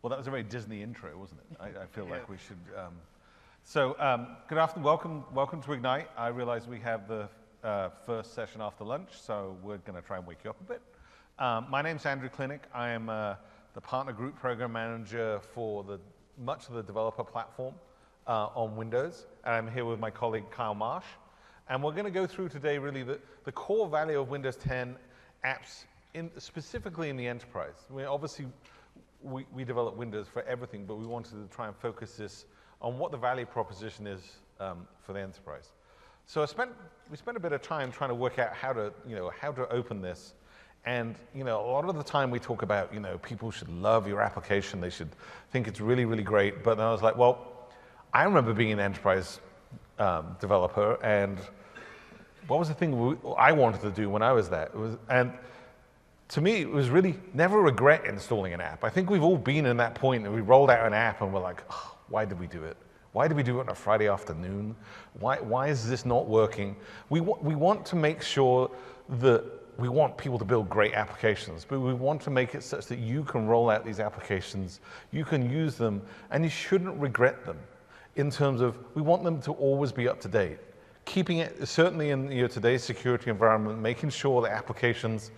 Well, that was a very Disney intro, wasn't it? I feel like we should. Good afternoon. Welcome to Ignite. I realize we have the first session after lunch, so we're going to try and wake you up a bit. My name's Andrew Klinick. I am the Partner Group Program Manager for much of the developer platform on Windows. And I'm here with my colleague Kyle Marsh. And we're going to go through today really the core value of Windows 10 apps, specifically in the enterprise. We develop Windows for everything, but we wanted to try and focus this on what the value proposition is for the enterprise. So we spent a bit of time trying to work out how to open this. And a lot of the time we talk about people should love your application, they should think it's really, really great. But then I was like, well, I remember being an enterprise developer, and what was the thing I wanted to do when I was there? To me, it was really never regret installing an app. I think we've all been in that point that we rolled out an app and we're like, oh, why did we do it? Why did we do it on a Friday afternoon? Why is this not working? We want to make sure that we want people to build great applications, but we want to make it such that you can roll out these applications, you can use them, and you shouldn't regret them in terms of we want them to always be up to date. Keeping it, certainly in today's security environment, making sure that applications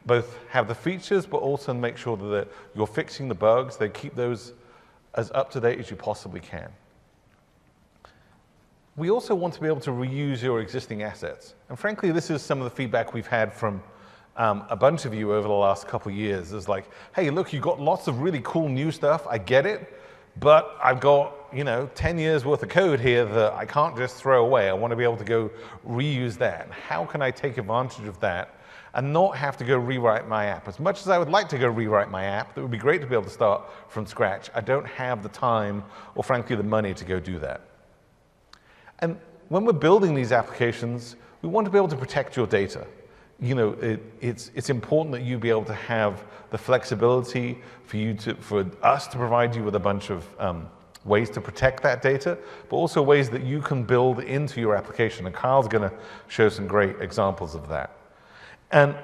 both have the features, but also make sure that you're fixing the bugs, they keep those as up to date as you possibly can. We also want to be able to reuse your existing assets. And frankly, this is some of the feedback we've had from a bunch of you over the last couple of years. It's like, hey, look, you've got lots of really cool new stuff, I get it, but I've got 10 years worth of code here that I can't just throw away. I want to be able to go reuse that. And how can I take advantage of that and not have to go rewrite my app? As much as I would like to go rewrite my app, it would be great to be able to start from scratch. I don't have the time or frankly the money to go do that. And when we're building these applications, we want to be able to protect your data. It's important that you be able to have the flexibility for us to provide you with a bunch of ways to protect that data, but also ways that you can build into your application. And Kyle's going to show some great examples of that. And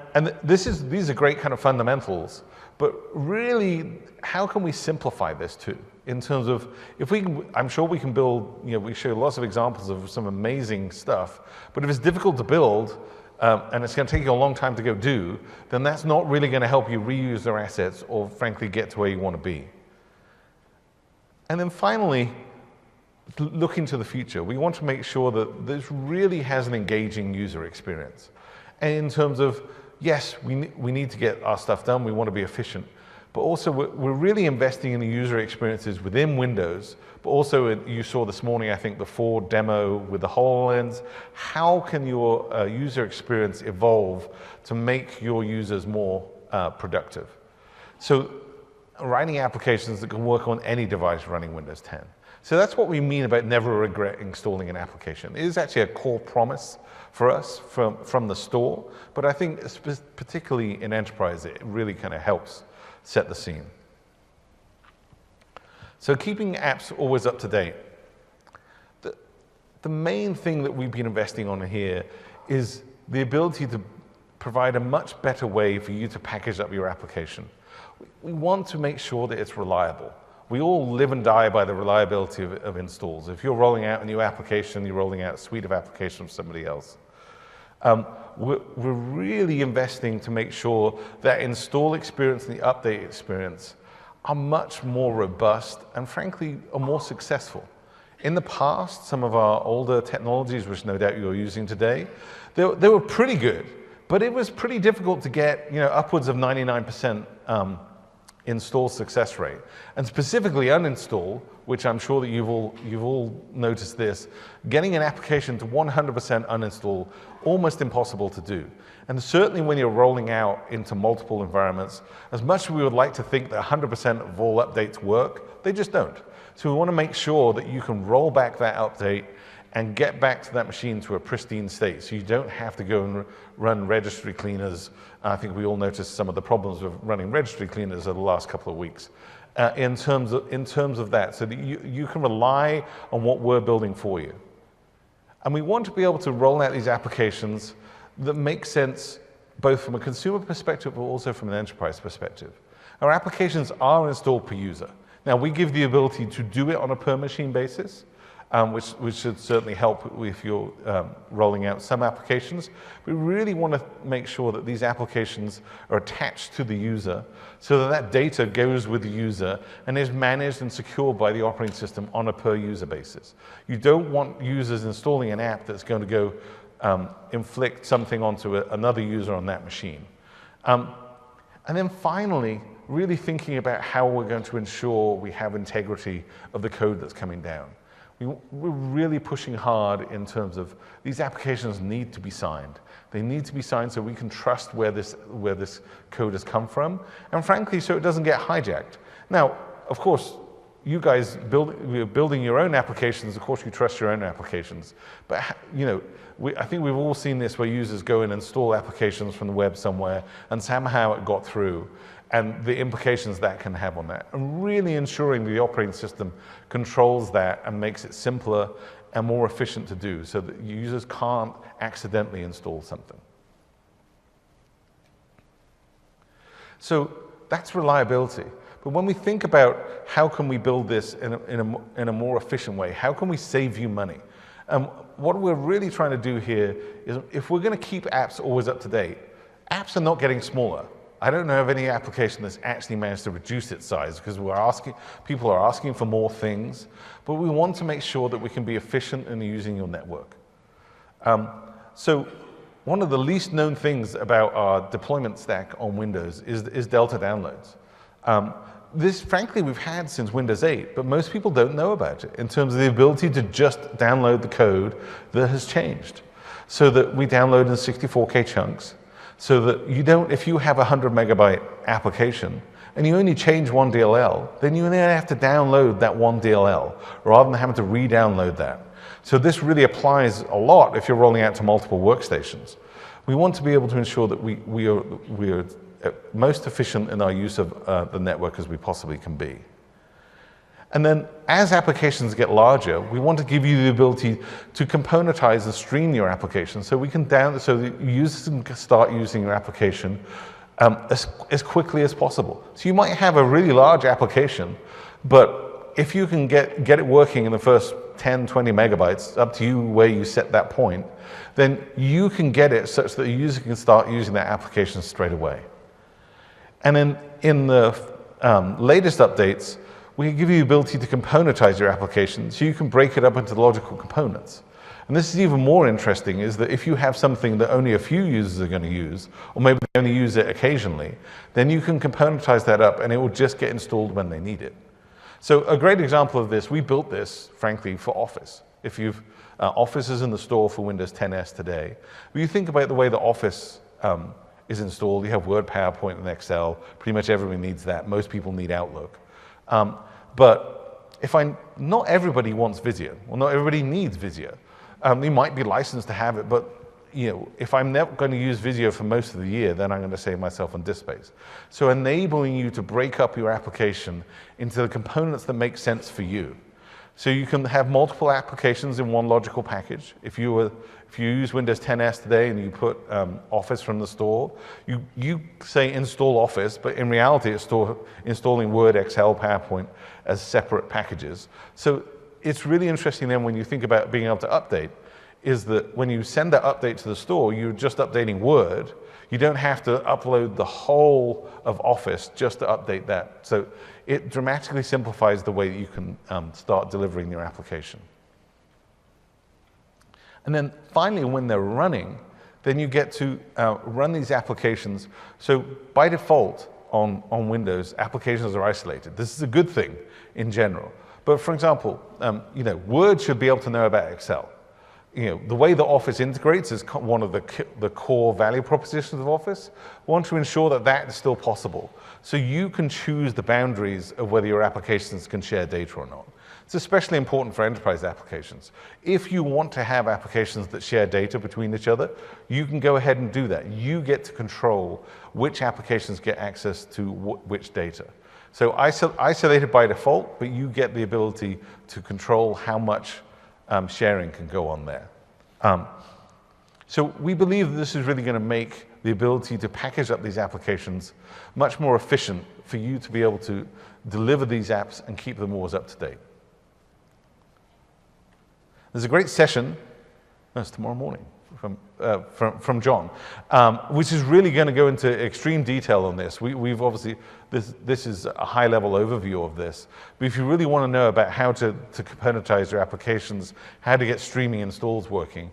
these are great kind of fundamentals, but really, how can we simplify this too? In terms of, I'm sure we can build, we show lots of examples of some amazing stuff, but if it's difficult to build, and it's going to take you a long time to go do, then that's not really going to help you reuse their assets or frankly get to where you want to be. And then finally, looking to the future, we want to make sure that this really has an engaging user experience. And in terms of, yes, we need to get our stuff done, we want to be efficient, but also we're really investing in the user experiences within Windows, but also you saw this morning, I think, the Ford demo with the HoloLens. How can your user experience evolve to make your users more productive? So writing applications that can work on any device running Windows 10. So that's what we mean about never regret installing an application. It is actually a core promise for us from the store, but I think particularly in enterprise, it really kind of helps set the scene. So keeping apps always up to date. The main thing that we've been investing on here is the ability to provide a much better way for you to package up your application. We want to make sure that it's reliable. We all live and die by the reliability of installs. If you're rolling out a new application, you're rolling out a suite of applications from somebody else. We're really investing to make sure that install experience and the update experience are much more robust and frankly are more successful. In the past, some of our older technologies, which no doubt you're using today, they were pretty good, but it was pretty difficult to get upwards of 99% install success rate. And specifically uninstall, which I'm sure that you've all noticed this, getting an application to 100% uninstall, almost impossible to do. And certainly when you're rolling out into multiple environments, as much as we would like to think that 100% of all updates work, they just don't. So we want to make sure that you can roll back that update and get back to that machine to a pristine state, so you don't have to go and run registry cleaners. I think we all noticed some of the problems with running registry cleaners over the last couple of weeks. In terms of that, so that you can rely on what we're building for you. And we want to be able to roll out these applications that make sense both from a consumer perspective, but also from an enterprise perspective. Our applications are installed per user. Now, we give the ability to do it on a per machine basis, which should certainly help if you're rolling out some applications. We really want to make sure that these applications are attached to the user so that that data goes with the user and is managed and secured by the operating system on a per user basis. You don't want users installing an app that's going to go inflict something onto another user on that machine. And then finally, really thinking about how we're going to ensure we have integrity of the code that's coming down. We're really pushing hard in terms of these applications need to be signed. They need to be signed so we can trust where this code has come from, and frankly, so it doesn't get hijacked. Now, of course, you guys building your own applications, of course you trust your own applications. But I think we've all seen this where users go and install applications from the web somewhere, and somehow it got through, and the implications that can have on that. And really ensuring the operating system controls that and makes it simpler and more efficient to do so that users can't accidentally install something. So that's reliability. But when we think about how can we build this in a more efficient way, how can we save you money? What we're really trying to do here is if we're going to keep apps always up to date, apps are not getting smaller. I don't know of any application that's actually managed to reduce its size because people are asking for more things, but we want to make sure that we can be efficient in using your network. So one of the least known things about our deployment stack on Windows is Delta downloads. This, frankly, we've had since Windows 8, but most people don't know about it in terms of the ability to just download the code that has changed. So that we download in 64K chunks, so that you don't, if you have a 100 megabyte application and you only change one DLL, then you only have to download that one DLL rather than having to re-download that. So this really applies a lot if you're rolling out to multiple workstations. We want to be able to ensure that we are most efficient in our use of the network as we possibly can be. And then as applications get larger, we want to give you the ability to componentize and stream your application so so that users can start using your application as quickly as possible. So you might have a really large application, but if you can get it working in the first 10, 20 megabytes, up to you where you set that point, then you can get it such that the user can start using that application straight away. And then in the latest updates, we give you the ability to componentize your application so you can break it up into logical components. And this is even more interesting, is that if you have something that only a few users are going to use, or maybe they only use it occasionally, then you can componentize that up and it will just get installed when they need it. So a great example of this, we built this, frankly, for Office. If you've, Office is in the store for Windows 10s today. But you think about the way that Office is installed, you have Word, PowerPoint, and Excel. Pretty much everyone needs that. Most people need Outlook. But not everybody wants Visio. Well, not everybody needs Visio. They might be licensed to have it, but if I'm never going to use Visio for most of the year, then I'm going to save myself on disk space. So enabling you to break up your application into the components that make sense for you. So you can have multiple applications in one logical package. If you use Windows 10s today and you put Office from the store, you say install Office, but in reality it's installing Word, Excel, PowerPoint as separate packages. So it's really interesting then when you think about being able to update, is that when you send that update to the store, you're just updating Word. You don't have to upload the whole of Office just to update that. So it dramatically simplifies the way that you can start delivering your application. And then finally, when they're running, then you get to run these applications. So by default on Windows, applications are isolated. This is a good thing in general. But for example, Word should be able to know about Excel. The way that Office integrates is one of the core value propositions of Office. We want to ensure that that is still possible. So you can choose the boundaries of whether your applications can share data or not. It's especially important for enterprise applications. If you want to have applications that share data between each other, you can go ahead and do that. You get to control which applications get access to which data. So isolated by default, but you get the ability to control how much sharing can go on there. So we believe that this is really going to make the ability to package up these applications much more efficient for you to be able to deliver these apps and keep them always up to date. There's a great session, that's tomorrow morning, from John, which is really going to go into extreme detail on this. We've obviously, this is a high-level overview of this, but if you really want to know about how to componentize your applications, how to get streaming installs working,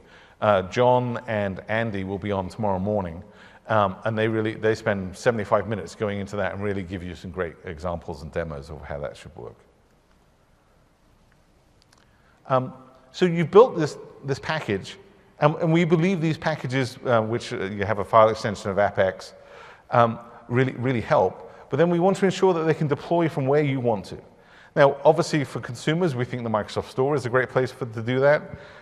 John and Andy will be on tomorrow morning, and they spend 75 minutes going into that and really give you some great examples and demos of how that should work. So you built this package, and we believe these packages, which you have a file extension of AppX, really help. But then we want to ensure that they can deploy from where you want to. Now, obviously, for consumers, we think the Microsoft Store is a great place to do that.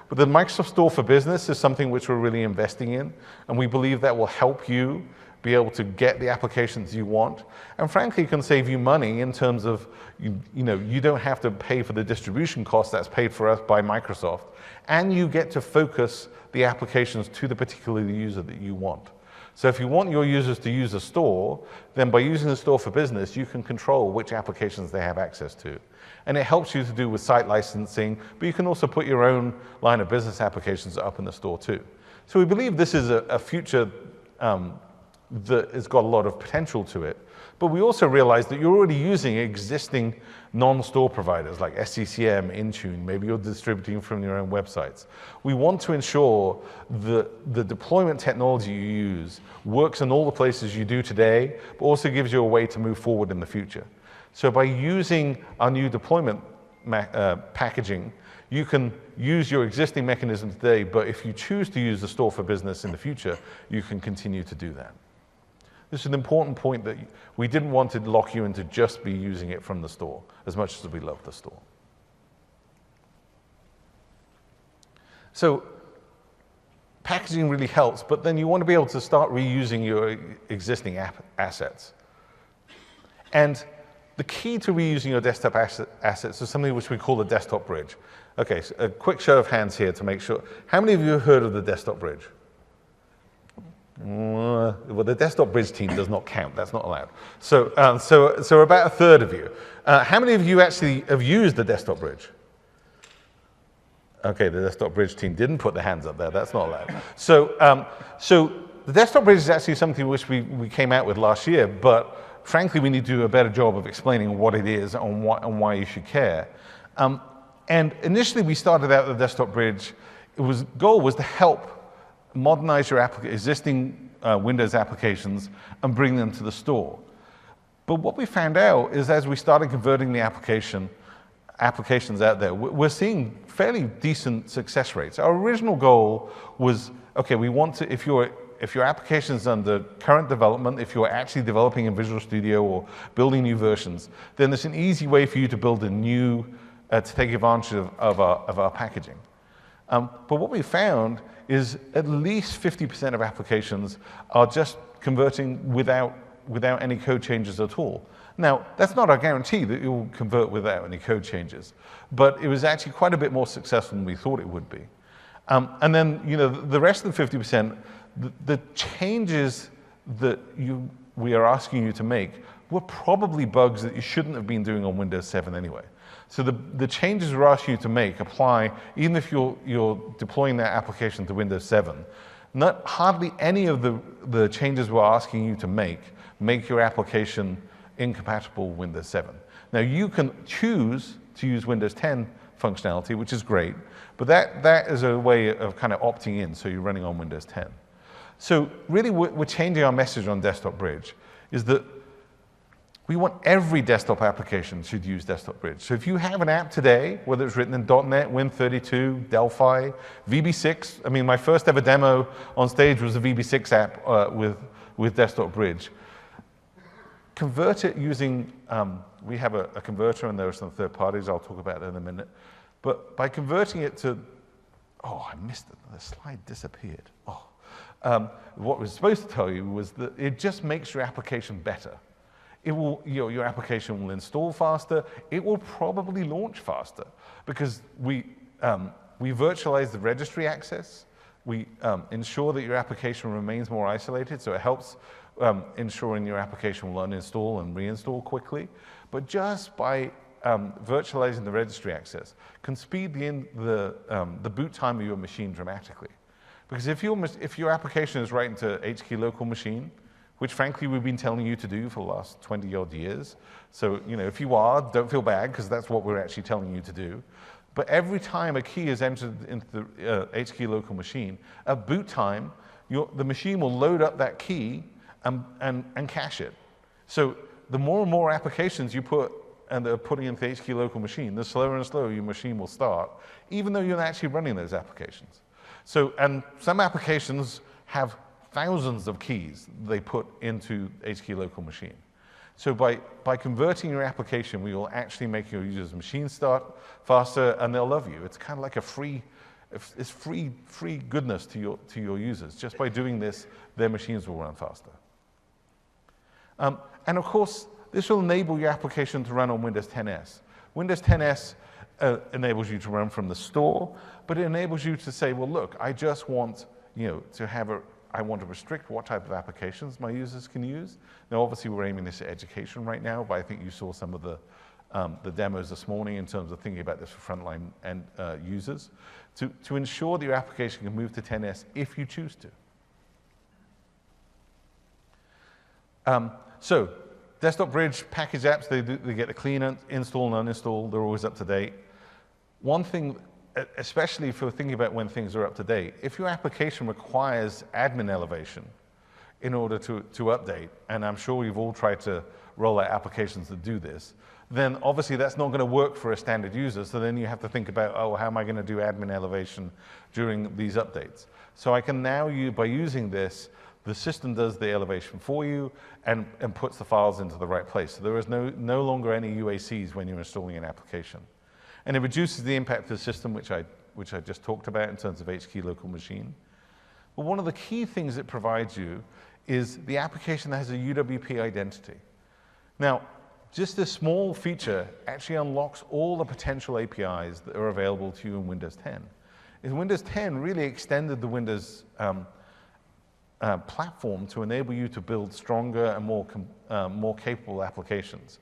But the Microsoft Store for Business is something which we're really investing in, and we believe that will help you be able to get the applications you want. And frankly, it can save you money in terms of, you don't have to pay for the distribution cost that's paid for us by Microsoft, and you get to focus the applications to the particular user that you want. So if you want your users to use a store, then by using the Store for Business, you can control which applications they have access to. And it helps you to do with site licensing, but you can also put your own line of business applications up in the store too. So we believe this is a future that has got a lot of potential to it. But we also realize that you're already using existing non-store providers like SCCM, Intune, maybe you're distributing from your own websites. We want to ensure that the deployment technology you use works in all the places you do today, but also gives you a way to move forward in the future. So by using our new deployment packaging, you can use your existing mechanism today, but if you choose to use the Store for Business in the future, you can continue to do that. This is an important point that we didn't want to lock you into just be using it from the store, as much as we love the store. So packaging really helps, but then you want to be able to start reusing your existing assets. And the key to reusing your desktop assets is something which we call the desktop bridge. Okay, so a quick show of hands here to make sure. How many of you have heard of the desktop bridge? Well, the desktop bridge team does not count. That's not allowed. So about a third of you. How many of you actually have used the desktop bridge? Okay, the desktop bridge team didn't put their hands up there. That's not allowed. So the desktop bridge is actually something which we came out with last year, but frankly, we need to do a better job of explaining what it is and why you should care. And initially, we started out the desktop bridge. Goal was to help modernize your existing Windows applications and bring them to the store. But what we found out is as we started converting the applications out there, we're seeing fairly decent success rates. Our original goal was, okay, we want to, if your application is under current development, if you're actually developing in Visual Studio or building new versions, then there's an easy way for you to build a new, to take advantage of our packaging. But what we found is at least 50% of applications are just converting without any code changes at all. Now, that's not a guarantee that it will convert without any code changes, but it was actually quite a bit more successful than we thought it would be. And then, the rest of the 50%, the changes that we are asking you to make were probably bugs that you shouldn't have been doing on Windows 7 anyway. So the changes we're asking you to make apply even if you're deploying that application to Windows 7. Hardly any of the changes we're asking you to make your application incompatible with Windows 7. Now you can choose to use Windows 10 functionality, which is great, but that is a way of kind of opting in, so you're running on Windows 10. So really we're changing our message on Desktop Bridge, is that we want every desktop application should use Desktop Bridge. So if you have an app today, whether it's written in .NET, Win32, Delphi, VB6, I mean, my first ever demo on stage was a VB6 app with Desktop Bridge. Convert it using, we have a converter and there are some third parties, I'll talk about that in a minute. But by converting it to, oh, I missed it, the slide disappeared. Oh. What I was supposed to tell you was that it just makes your application better. It will, your application will install faster. It will probably launch faster because we virtualize the registry access. We ensure that your application remains more isolated, so it helps ensuring your application will uninstall and reinstall quickly. But just by virtualizing the registry access can speed the boot time of your machine dramatically. Because if your application is right into HKey local machine, which frankly we've been telling you to do for the last 20-odd years, so if you are, don't feel bad, because that's what we're actually telling you to do. But every time a key is entered into the HKey local machine, at boot time, the machine will load up that key and cache it. So the more and more applications you put and they're putting into the HKey local machine, the slower and slower your machine will start, even though you're not actually running those applications. So, and some applications have thousands of keys they put into HKey local machine. So by converting your application, we will actually make your users' machine start faster, and they'll love you. It's kind of like it's free goodness to your users. Just by doing this, their machines will run faster. And of course, this will enable your application to run on Windows 10s. Windows 10s enables you to run from the store, but it enables you to say, well, look, I just want I want to restrict what type of applications my users can use. Now, obviously, we're aiming this at education right now, but I think you saw some of the demos this morning in terms of thinking about this for frontline and users, to ensure that your application can move to 10s if you choose to. So, Desktop Bridge package apps, they get a clean install and uninstall. They're always up to date. One thing, especially for thinking about when things are up to date, if your application requires admin elevation in order to update, and I'm sure you've all tried to roll out applications that do this, then obviously that's not going to work for a standard user. So then you have to think about, oh, how am I going to do admin elevation during these updates? So I can now, by using this, the system does the elevation for you and puts the files into the right place. So there is no longer any UACs when you're installing an application. And it reduces the impact of the system, which I just talked about in terms of HKey local machine. But one of the key things it provides you is the application that has a UWP identity. Now, just this small feature actually unlocks all the potential APIs that are available to you in Windows 10. Windows 10 really extended the Windows platform to enable you to build stronger and more capable applications.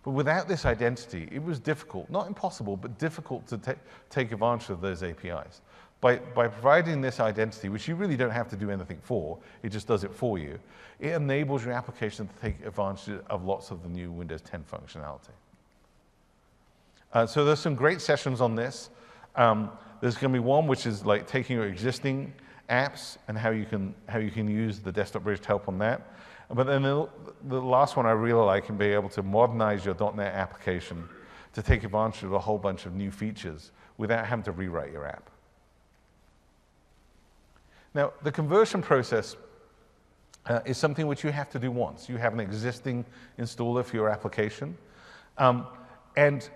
But without this identity, it was difficult, not impossible, but difficult to take advantage of those APIs. By providing this identity, which you really don't have to do anything for, it just does it for you, it enables your application to take advantage of lots of the new Windows 10 functionality. So there's some great sessions on this. There's going to be one which is like taking your existing apps and how you can use the Desktop Bridge to help on that. But then the last one I really like and be able to modernize your .NET application to take advantage of a whole bunch of new features without having to rewrite your app. Now, the conversion process is something which you have to do once. You have an existing installer for your application. And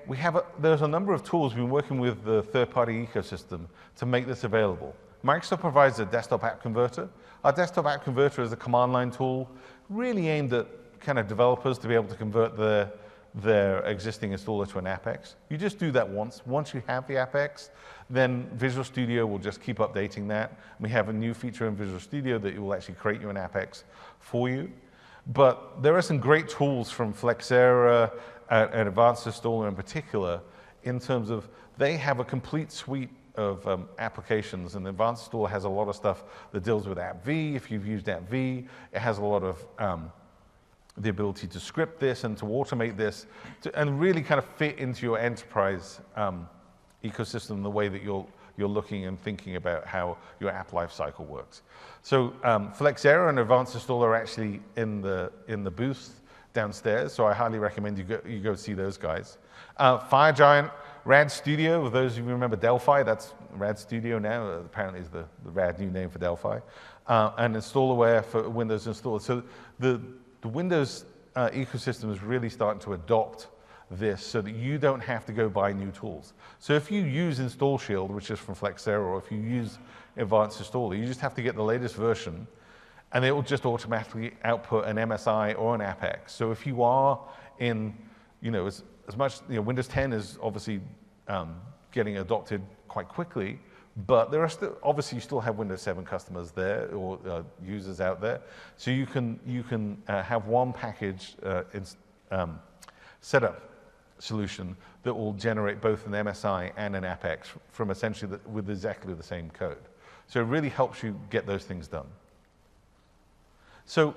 there's a number of tools we've been working with the third-party ecosystem to make this available. Microsoft provides a desktop app converter. Our desktop app converter is a command line tool really aimed at kind of developers to be able to convert their existing installer to an AppX. You just do that once. Once you have the AppX, then Visual Studio will just keep updating that. We have a new feature in Visual Studio that will actually create you an AppX for you. But there are some great tools from Flexera and Advanced Installer in particular in terms of they have a complete suite of applications, and Advanced Installer has a lot of stuff that deals with AppV. If you've used AppV, it has a lot of the ability to script this and to automate this and really kind of fit into your enterprise ecosystem the way that you're looking and thinking about how your app lifecycle works. So Flexera and Advanced Installer are actually in the booth downstairs, so I highly recommend you go see those guys. FireGiant, Rad Studio, with those of you who remember Delphi, that's Rad Studio now, apparently is the rad new name for Delphi, and InstallerWare for Windows Installer. So the Windows ecosystem is really starting to adopt this so that you don't have to go buy new tools. So if you use Install Shield, which is from Flexera, or if you use Advanced Installer, you just have to get the latest version, and it will just automatically output an MSI or an AppX. So if you are in, as much, Windows 10 is obviously getting adopted quite quickly. but there are still, obviously you still have Windows 7 customers there or users out there. So you can have one package setup solution that will generate both an MSI and an AppX from essentially with exactly the same code. So it really helps you get those things done. So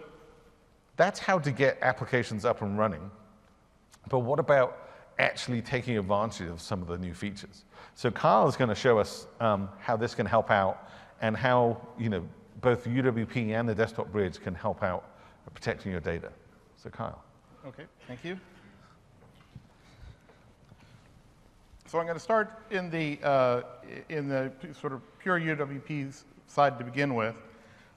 that's how to get applications up and running. But what about actually taking advantage of some of the new features? So Kyle is going to show us how this can help out and how both UWP and the desktop bridge can help out protecting your data. So Kyle. Okay, thank you. So I'm going to start in the sort of pure UWP side to begin with.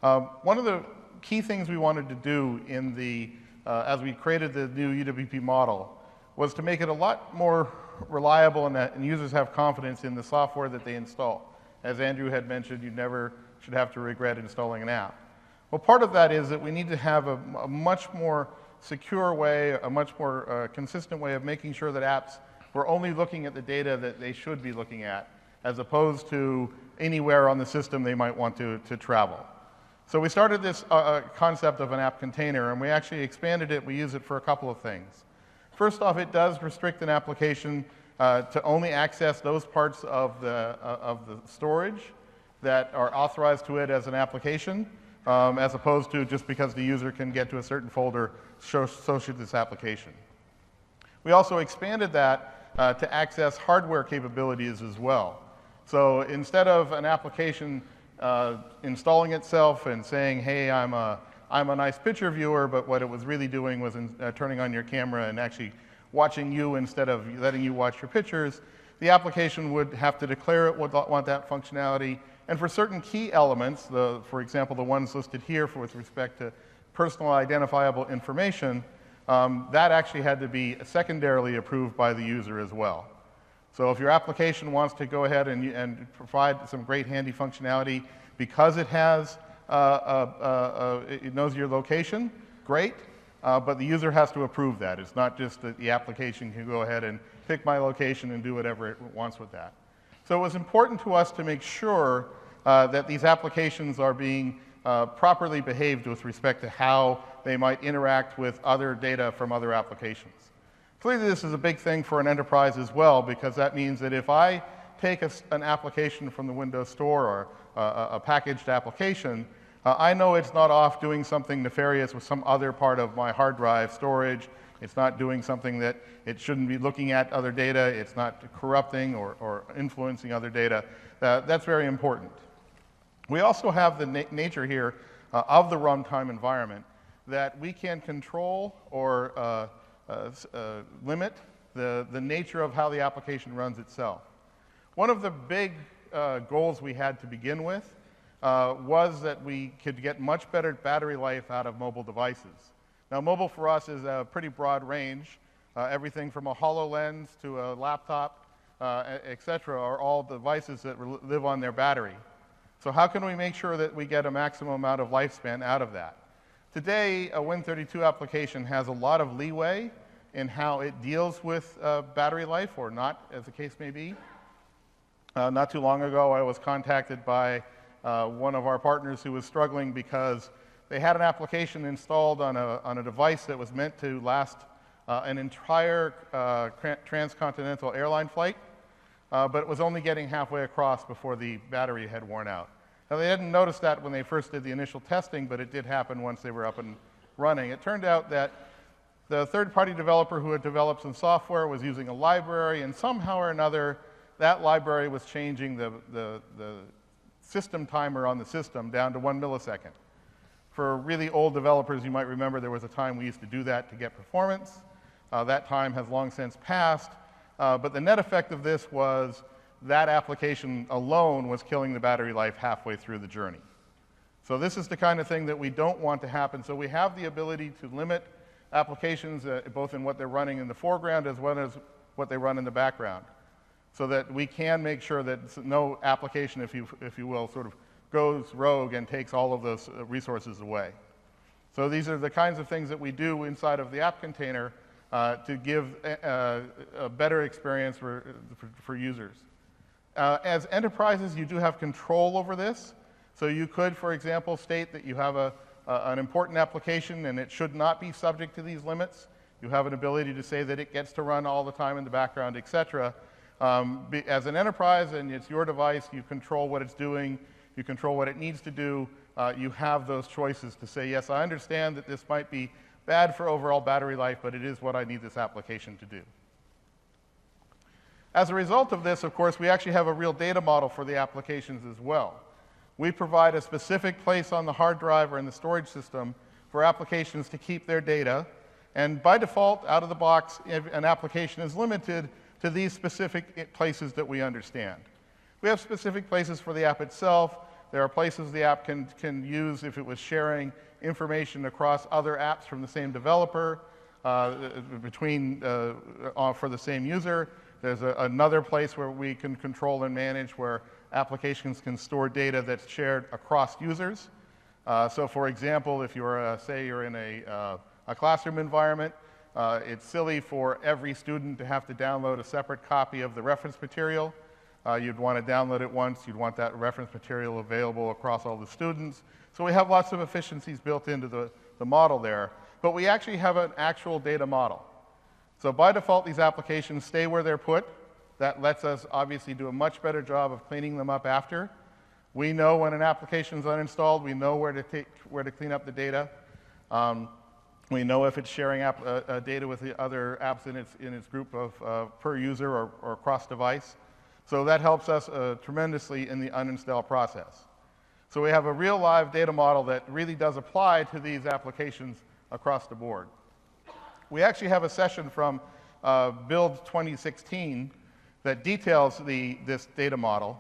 One of the key things we wanted to do in as we created the new UWP model was to make it a lot more reliable and users have confidence in the software that they install. As Andrew had mentioned, you never should have to regret installing an app. Well, part of that is that we need to have a much more secure way, a much more consistent way of making sure that apps we're only looking at the data that they should be looking at, as opposed to anywhere on the system they might want to travel. So we started this concept of an app container, and we actually expanded it. We use it for a couple of things. First off, it does restrict an application to only access those parts of the storage that are authorized to it as an application, as opposed to just because the user can get to a certain folder, so should this application. We also expanded that to access hardware capabilities as well. So instead of an application installing itself and saying, hey, I'm a nice picture viewer, but what it was really doing was turning on your camera and actually watching you instead of letting you watch your pictures, the application would have to declare it would want that functionality. And for certain key elements, for example, the ones listed here with respect to personal identifiable information, that actually had to be secondarily approved by the user as well. So if your application wants to go ahead and provide some great handy functionality because it has it knows your location, great, but the user has to approve that. It's not just that the application can go ahead and pick my location and do whatever it wants with that. So it was important to us to make sure that these applications are being properly behaved with respect to how they might interact with other data from other applications. Clearly, this is a big thing for an enterprise as well, because that means that if I take an application from the Windows Store or a packaged application, I know it's not off doing something nefarious with some other part of my hard drive storage. It's not doing something that it shouldn't be looking at other data. It's not corrupting or influencing other data. That's very important. We also have the nature here of the runtime environment that we can control or limit the nature of how the application runs itself. One of the big goals we had to begin with was that we could get much better battery life out of mobile devices. Now, mobile for us is a pretty broad range. Everything from a HoloLens to a laptop, et cetera, are all devices that live on their battery. So how can we make sure that we get a maximum amount of lifespan out of that? Today, a Win32 application has a lot of leeway in how it deals with battery life, or not, as the case may be. Not too long ago, I was contacted by one of our partners who was struggling because they had an application installed on a device that was meant to last an entire transcontinental airline flight, but it was only getting halfway across before the battery had worn out. Now, they didn't notice that when they first did the initial testing, but it did happen once they were up and running. It turned out that the third-party developer who had developed some software was using a library, and somehow or another, that library was changing the system timer on the system down to 1 millisecond. For really old developers, you might remember there was a time we used to do that to get performance. That time has long since passed, but the net effect of this was that application alone was killing the battery life halfway through the journey. So this is the kind of thing that we don't want to happen. So we have the ability to limit applications both in what they're running in the foreground as well as what they run in the background, so that we can make sure that no application, if you will, sort of goes rogue and takes all of those resources away. So these are the kinds of things that we do inside of the app container to give a better experience for users. As enterprises, you do have control over this. So you could, for example, state that you have an important application and it should not be subject to these limits. You have an ability to say that it gets to run all the time in the background, et cetera. As an enterprise, and it's your device, you control what it's doing, you control what it needs to do. You have those choices to say, yes, I understand that this might be bad for overall battery life, but it is what I need this application to do. As a result of this, of course, we actually have a real data model for the applications as well. We provide a specific place on the hard drive or in the storage system for applications to keep their data. And by default, out of the box, an application is limited to these specific places that we understand. We have specific places for the app itself. There are places the app can use if it was sharing information across other apps from the same developer, for the same user. There's another place where we can control and manage where applications can store data that's shared across users. So for example, if you're, say you're in a classroom environment, it's silly for every student to have to download a separate copy of the reference material. You'd want to download it once. You'd want that reference material available across all the students. So we have lots of efficiencies built into the model there. But we actually have an actual data model. So by default, these applications stay where they're put. That lets us obviously do a much better job of cleaning them up after. We know when an application is uninstalled. We know where to clean up the data. We know if it's sharing data with the other apps in its group of per user or cross device. So that helps us tremendously in the uninstall process. So we have a real live data model that really does apply to these applications across the board. We actually have a session from Build 2016 that details this data model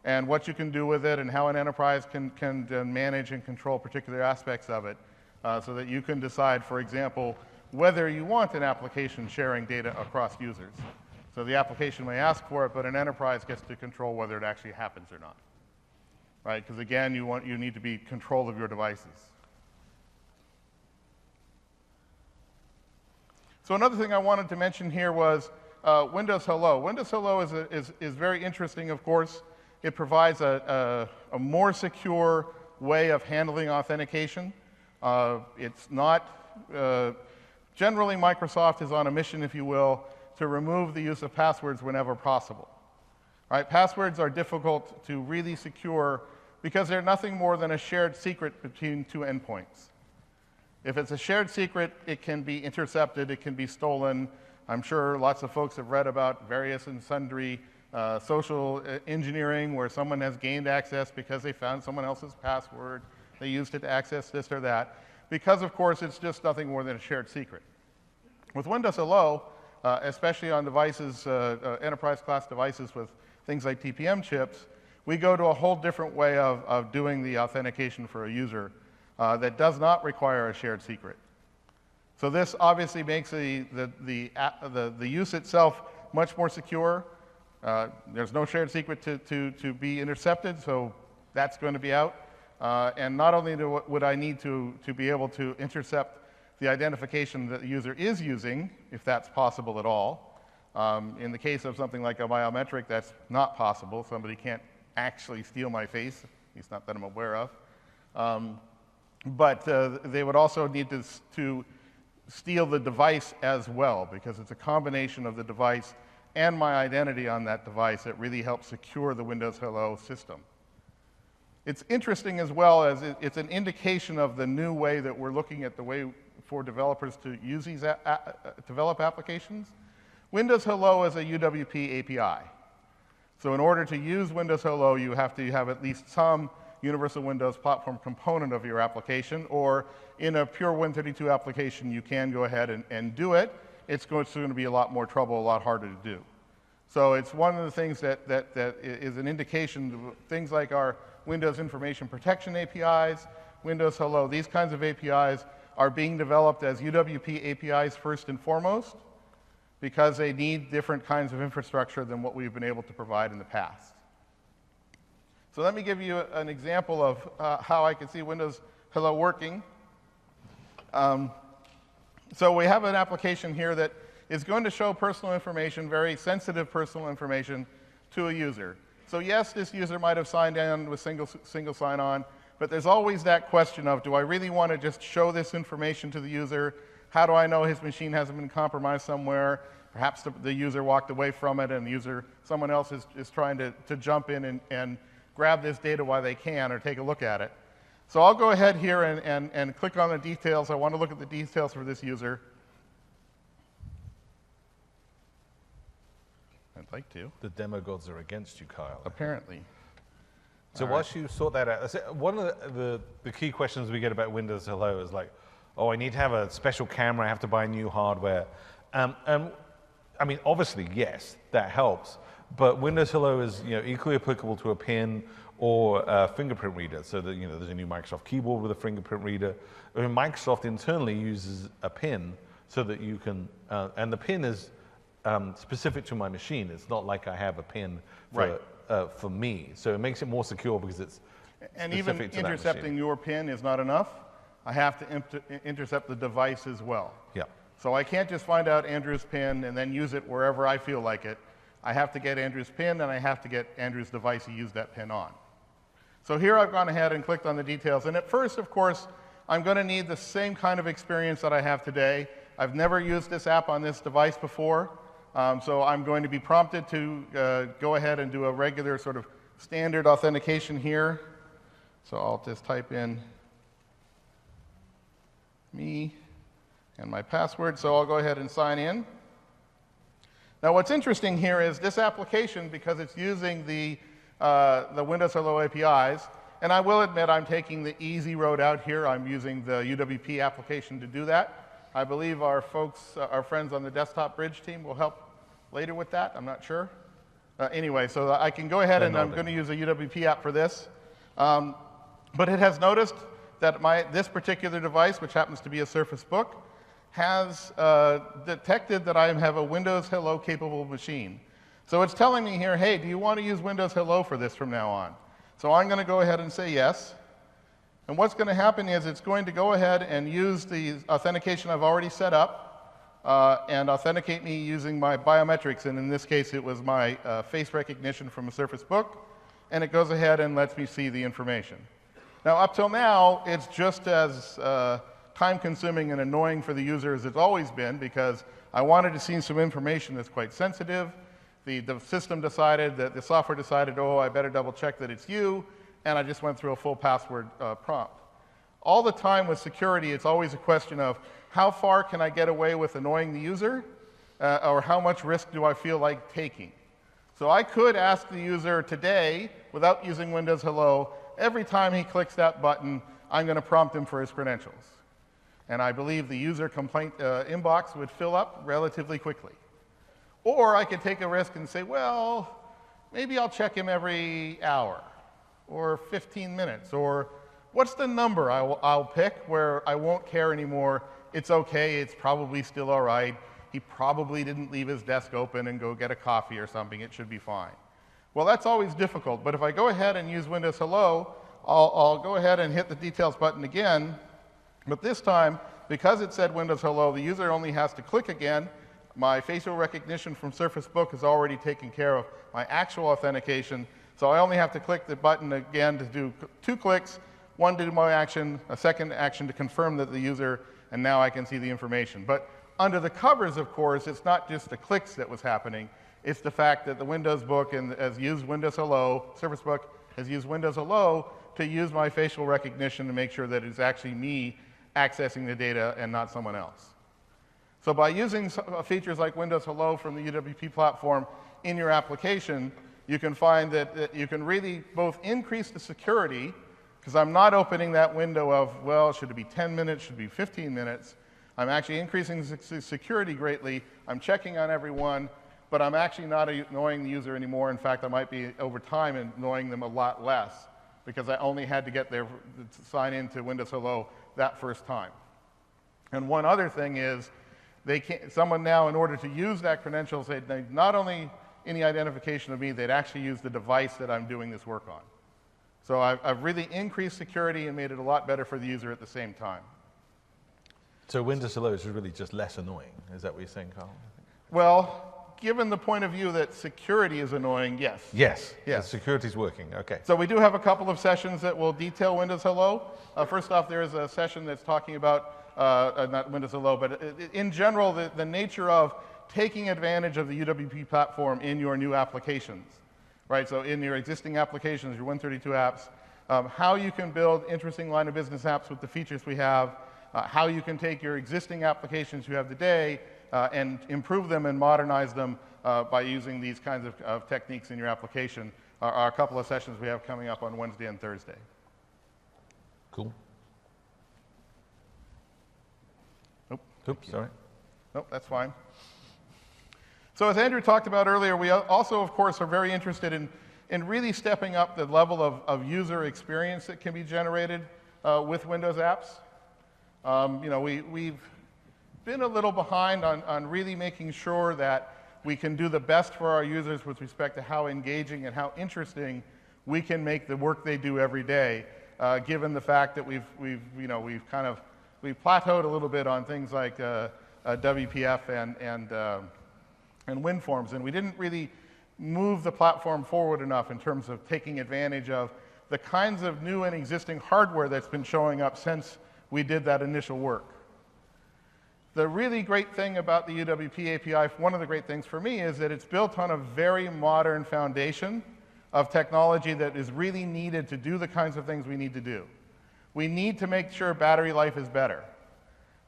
and what you can do with it and how an enterprise can manage and control particular aspects of it so that you can decide, for example, whether you want an application sharing data across users. So the application may ask for it, but an enterprise gets to control whether it actually happens or not. Right? Because again, you need to be in control of your devices. So another thing I wanted to mention here was Windows Hello. Windows Hello is very interesting, of course. It provides a more secure way of handling authentication. It's not, generally Microsoft is on a mission, if you will, to remove the use of passwords whenever possible. Right? Passwords are difficult to really secure because they're nothing more than a shared secret between two endpoints. If it's a shared secret, it can be intercepted, it can be stolen. I'm sure lots of folks have read about various and sundry social engineering where someone has gained access because they found someone else's password. They used it to access this or that. Because, of course, it's just nothing more than a shared secret. With Windows Hello, especially on devices, enterprise-class devices with things like TPM chips, we go to a whole different way of doing the authentication for a user that does not require a shared secret. So this obviously makes the use itself much more secure. There's no shared secret to be intercepted, so that's going to be out. And not only would I need to be able to intercept the identification that the user is using, if that's possible at all. In the case of something like a biometric, that's not possible. Somebody can't actually steal my face, at least not that I'm aware of. But they would also need to steal the device as well, because it's a combination of the device and my identity on that device that really helps secure the Windows Hello system. It's interesting as well as it's an indication of the new way that we're looking at the way for developers to use these develop applications. Windows Hello is a UWP API. So in order to use Windows Hello, you have to have at least some Universal Windows Platform component of your application, or in a pure Win32 application, you can go ahead and do it. It's going to be a lot more trouble, a lot harder to do. So it's one of the things that is an indication of things like our Windows Information Protection APIs, Windows Hello, these kinds of APIs are being developed as UWP APIs first and foremost, because they need different kinds of infrastructure than what we've been able to provide in the past. So let me give you an example of how I can see Windows Hello working. So we have an application here that is going to show personal information, very sensitive personal information, to a user. So yes, this user might have signed in with single sign-on, but there's always that question of, do I really want to just show this information to the user? How do I know his machine hasn't been compromised somewhere? Perhaps the user walked away from it and someone else is trying to jump in and grab this data while they can or take a look at it. So I'll go ahead here and click on the details. I want to look at the details for this user. I'd like to. The demo gods are against you, Kyle. Apparently. So whilst you sort that out, one of the key questions we get about Windows Hello is like, oh, I need to have a special camera, I have to buy new hardware. And I mean, obviously, yes, that helps. But Windows Hello is equally applicable to a PIN or a fingerprint reader. So that, there's a new Microsoft keyboard with a fingerprint reader. I mean, Microsoft internally uses a PIN so that you can, and the PIN is specific to my machine. It's not like I have a PIN for me. So it makes it more secure because it's and even intercepting your PIN is not enough. I have to intercept the device as well. Yeah. So I can't just find out Andrew's PIN and then use it wherever I feel like it. I have to get Andrew's PIN, and I have to get Andrew's device he used that PIN on. So here I've gone ahead and clicked on the details. And at first, of course, I'm going to need the same kind of experience that I have today. I've never used this app on this device before. So I'm going to be prompted to go ahead and do a regular sort of standard authentication here. So I'll just type in me and my password. So I'll go ahead and sign in. Now what's interesting here is this application, because it's using the Windows Hello APIs, and I will admit I'm taking the easy road out here. I'm using the UWP application to do that. I believe our folks, our friends on the desktop bridge team will help later with that. I'm not sure. Anyway, so I can go ahead and I'm going to use a UWP app for this. But it has noticed that this particular device, which happens to be a Surface Book, has detected that I have a Windows Hello capable machine. So it's telling me here, hey, do you want to use Windows Hello for this from now on? So I'm going to go ahead and say yes. And what's going to happen is it's going to go ahead and use the authentication I've already set up and authenticate me using my biometrics. And in this case, it was my face recognition from a Surface Book. And it goes ahead and lets me see the information. Now, up till now, it's just as time-consuming and annoying for the user as it's always been, because I wanted to see some information that's quite sensitive. The system decided, that the software decided, oh, I better double-check that it's you, and I just went through a full password prompt. All the time with security, it's always a question of how far can I get away with annoying the user, or how much risk do I feel like taking? So I could ask the user today, without using Windows Hello, every time he clicks that button, I'm going to prompt him for his credentials. And I believe the user complaint inbox would fill up relatively quickly. Or I could take a risk and say, well, maybe I'll check him every hour, or 15 minutes, or what's the number I'll pick where I won't care anymore. It's okay, it's probably still all right. He probably didn't leave his desk open and go get a coffee or something. It should be fine. Well, that's always difficult. But if I go ahead and use Windows Hello, I'll go ahead and hit the details button again. But this time, because it said Windows Hello, the user only has to click again. My facial recognition from Surface Book has already taken care of my actual authentication. So I only have to click the button again to do 2 clicks, one to do my action, a second action to confirm that the user, and now I can see the information. But under the covers, of course, it's not just the clicks that was happening. It's the fact that the Windows Book has used Windows Hello, Surface Book has used Windows Hello to use my facial recognition to make sure that it's actually me accessing the data and not someone else. So by using features like Windows Hello from the UWP platform in your application, you can find that you can really both increase the security, because I'm not opening that window of, well, should it be 10 minutes, should it be 15 minutes. I'm actually increasing the security greatly. I'm checking on everyone, but I'm actually not annoying the user anymore. In fact, I might be, over time, annoying them a lot less, because I only had to get there to sign into Windows Hello that first time. And one other thing is, someone now, in order to use that credential, they'd not only any identification of me, they'd actually use the device that I'm doing this work on. So I've really increased security and made it a lot better for the user at the same time. So Windows Hello is really just less annoying. Is that what you're saying, Carl? Well, given the point of view that security is annoying, yes. Yes. Yes. The security's working. Okay. So we do have a couple of sessions that will detail Windows Hello. First off, there is a session that's talking about, not Windows Hello, but in general, the nature of taking advantage of the UWP platform in your new applications, right? So in your existing applications, your Win32 apps, how you can build interesting line of business apps with the features we have, how you can take your existing applications you have today and improve them and modernize them by using these kinds of techniques in your application are a couple of sessions we have coming up on Wednesday and Thursday. Cool. Oops, sorry. Nope, that's fine. So as Andrew talked about earlier, we also, of course, are very interested in really stepping up the level of user experience that can be generated with Windows apps. We've been a little behind on really making sure that we can do the best for our users with respect to how engaging and how interesting we can make the work they do every day, given the fact that we've plateaued a little bit on things like WPF and WinForms, and we didn't really move the platform forward enough in terms of taking advantage of the kinds of new and existing hardware that's been showing up since we did that initial work. The really great thing about the UWP API, one of the great things for me, is that it's built on a very modern foundation of technology that is really needed to do the kinds of things we need to do. We need to make sure battery life is better.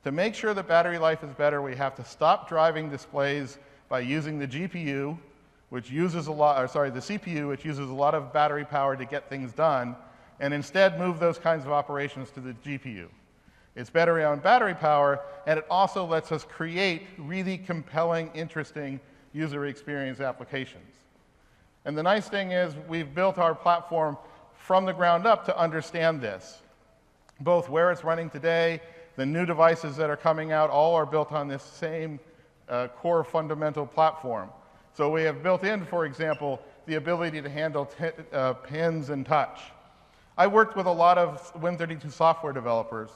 To make sure that battery life is better, we have to stop driving displays by using the GPU, which uses a lot, the CPU, which uses a lot of battery power to get things done, and instead move those kinds of operations to the GPU. It's better on battery power, and it also lets us create really compelling, interesting user experience applications. And the nice thing is we've built our platform from the ground up to understand this. Both where it's running today, the new devices that are coming out, all are built on this same core fundamental platform. So we have built in, for example, the ability to handle pins and touch. I worked with a lot of Win32 software developers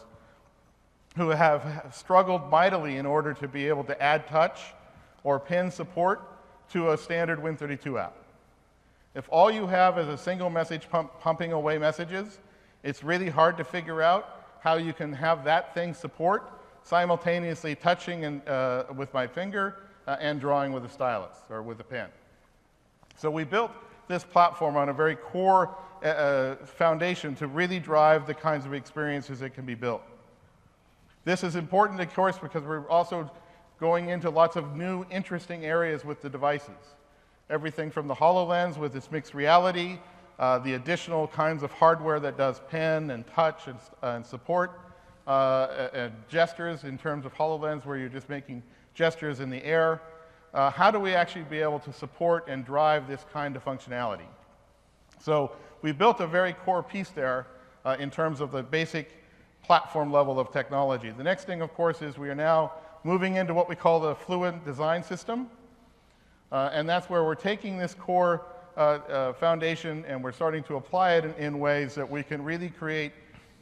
who have struggled mightily in order to be able to add touch or pin support to a standard Win32 app. If all you have is a single message pumping away messages, it's really hard to figure out how you can have that thing support simultaneously touching with my finger and drawing with a stylus or with a pen. So we built this platform on a very core foundation to really drive the kinds of experiences that can be built. This is important, of course, because we're also going into lots of new, interesting areas with the devices. Everything from the HoloLens with its mixed reality, the additional kinds of hardware that does pen and touch and support, and gestures in terms of HoloLens where you're just making gestures in the air. How do we actually be able to support and drive this kind of functionality? So we built a very core piece there in terms of the basic platform level of technology. The next thing, of course, is we are now moving into what we call the fluent design system. And that's where we're taking this core foundation and we're starting to apply it in ways that we can really create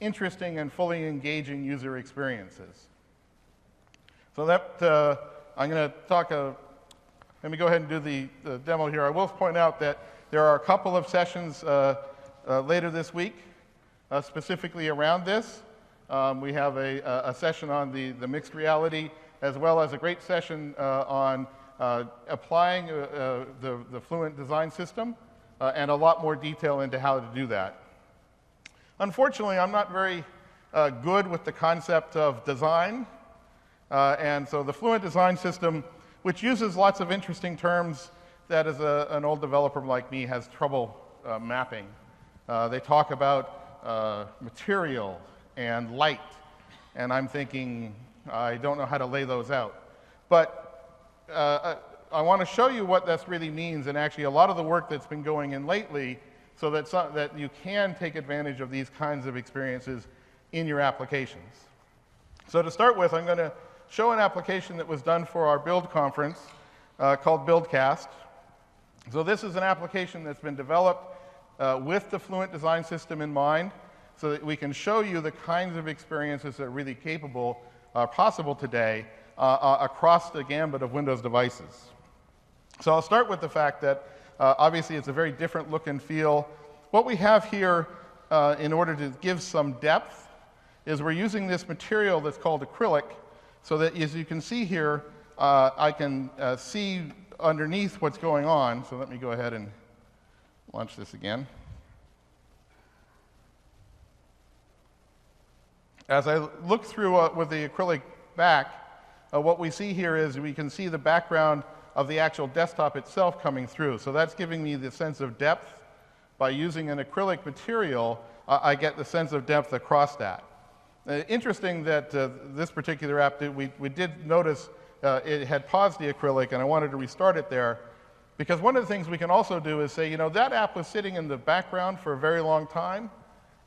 interesting and fully engaging user experiences. So that, I'm going to talk, let me go ahead and do the demo here. I will point out that there are a couple of sessions later this week specifically around this. We have a session on the mixed reality, as well as a great session on applying the Fluent design system, and a lot more detail into how to do that. Unfortunately, I'm not very good with the concept of design, and so the Fluent design system, which uses lots of interesting terms that as an old developer like me has trouble mapping. They talk about material and light, and I'm thinking, I don't know how to lay those out. But I want to show you what this really means, and actually a lot of the work that's been going in lately, so that you can take advantage of these kinds of experiences in your applications. So to start with, I'm going to show an application that was done for our build conference called Buildcast. So this is an application that's been developed with the Fluent design system in mind, so that we can show you the kinds of experiences that are really possible today across the gambit of Windows devices. So I'll start with the fact that obviously it's a very different look and feel. What we have here in order to give some depth is we're using this material that's called acrylic, so that as you can see here, I can see underneath what's going on. So let me go ahead and launch this again. As I look through with the acrylic back, what we see here is we can see the background of the actual desktop itself coming through. So that's giving me the sense of depth. By using an acrylic material, I get the sense of depth across that. Interesting that this particular app, we did notice it had paused the acrylic, and I wanted to restart it there, because one of the things we can also do is say, you know, that app was sitting in the background for a very long time.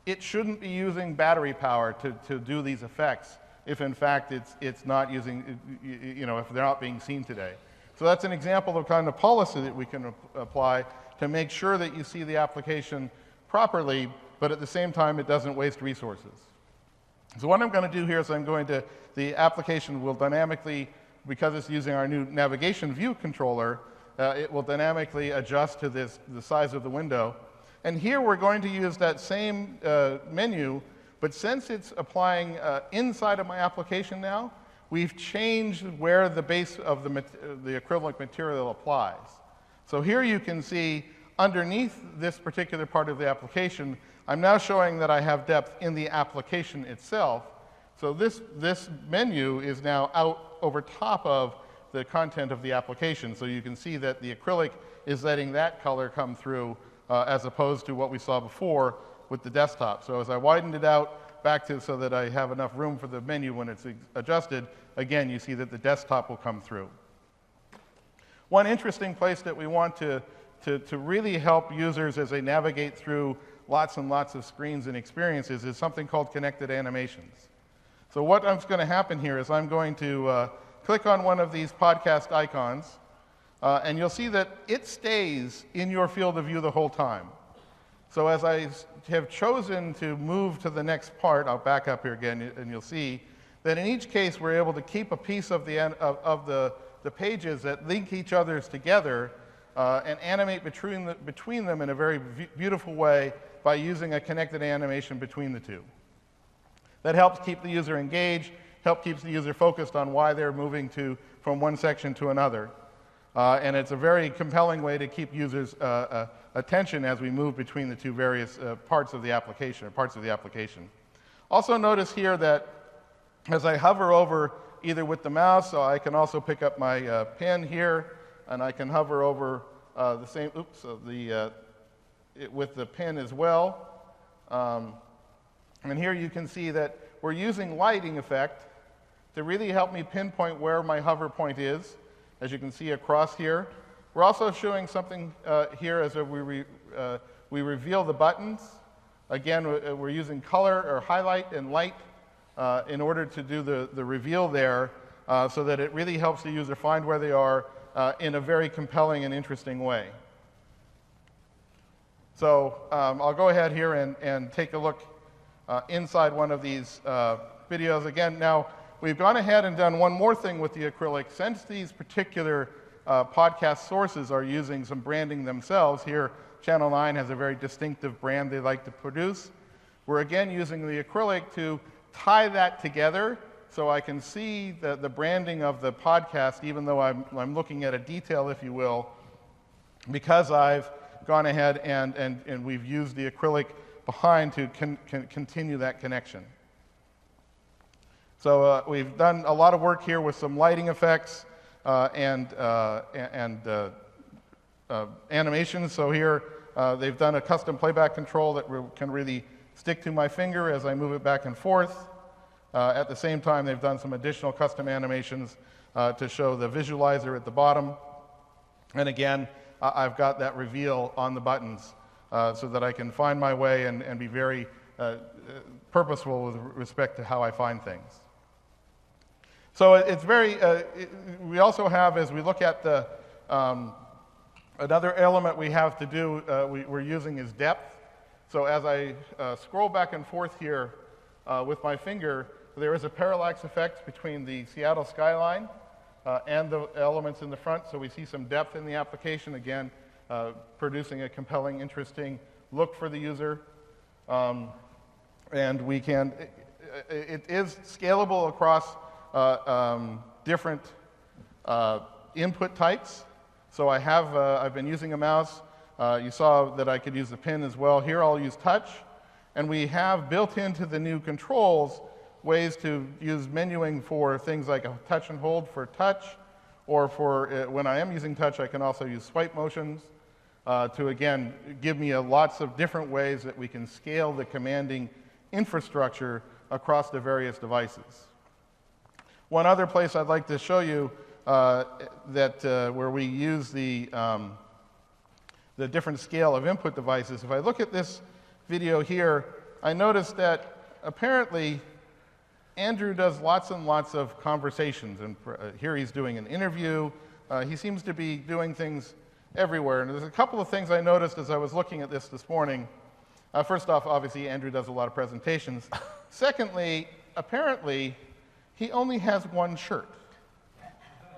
It shouldn't be using battery power to do these effects if, in fact, it's not using, you know, if they're not being seen today. So that's an example of kind of policy that we can apply to make sure that you see the application properly, but at the same time it doesn't waste resources. So what I'm going to do here is the application will dynamically, because it's using our new navigation view controller, it will dynamically adjust to the size of the window. And here we're going to use that same menu, but since it's applying inside of my application now, we've changed where the base of the acrylic material applies. So here you can see underneath this particular part of the application, I'm now showing that I have depth in the application itself. So this menu is now out over top of the content of the application. So you can see that the acrylic is letting that color come through as opposed to what we saw before with the desktop. So as I widened it out back to so that I have enough room for the menu when it's adjusted, again, you see that the desktop will come through. One interesting place that we want to really help users as they navigate through lots and lots of screens and experiences is something called connected animations. So what's going to happen here is I'm going to click on one of these podcast icons, and you'll see that it stays in your field of view the whole time. So as I have chosen to move to the next part, I'll back up here again, and you'll see that in each case we're able to keep a piece of the pages that link each other's together and animate between them in a very beautiful way by using a connected animation between the two. That helps keep the user engaged, keeps the user focused on why they're moving from one section to another. And it's a very compelling way to keep users' attention as we move between the two various parts of the application, Also notice here that as I hover over either with the mouse, so I can also pick up my pen here, and I can hover over with the pen as well. And here you can see that we're using lighting effect to really help me pinpoint where my hover point is, as you can see across here. We're also showing something here as we reveal the buttons. Again, we're using color or highlight and light in order to do the reveal there so that it really helps the user find where they are in a very compelling and interesting way. So I'll go ahead here and take a look inside one of these videos. Again, now we've gone ahead and done one more thing with the acrylic. Since these particular podcast sources are using some branding themselves, here Channel 9 has a very distinctive brand they like to produce. We're again using the acrylic to tie that together so I can see the branding of the podcast, even though I'm looking at a detail, if you will, because I've gone ahead and we've used the acrylic behind to continue that connection. So we've done a lot of work here with some lighting effects and animations. So here they've done a custom playback control that can really stick to my finger as I move it back and forth. At the same time, they've done some additional custom animations to show the visualizer at the bottom. And again, I've got that reveal on the buttons so that I can find my way and be very purposeful with respect to how I find things. So it's very, we also have, as we look at the, another element we have to do, we're using is depth. So as I scroll back and forth here with my finger, there is a parallax effect between the Seattle skyline and the elements in the front. So we see some depth in the application, again, producing a compelling, interesting look for the user. And we can, it is scalable across different input types. So I've been using a mouse. You saw that I could use the pen as well. Here I'll use touch. And we have built into the new controls ways to use menuing for things like a touch and hold for touch, or for when I am using touch, I can also use swipe motions to, again, give me lots of different ways that we can scale the commanding infrastructure across the various devices. One other place I'd like to show you where we use the different scale of input devices. If I look at this video here, I noticed that apparently Andrew does lots and lots of conversations, and here he's doing an interview. He seems to be doing things everywhere, and there's a couple of things I noticed as I was looking at this morning. First off, obviously, Andrew does a lot of presentations. Secondly, apparently, he only has one shirt.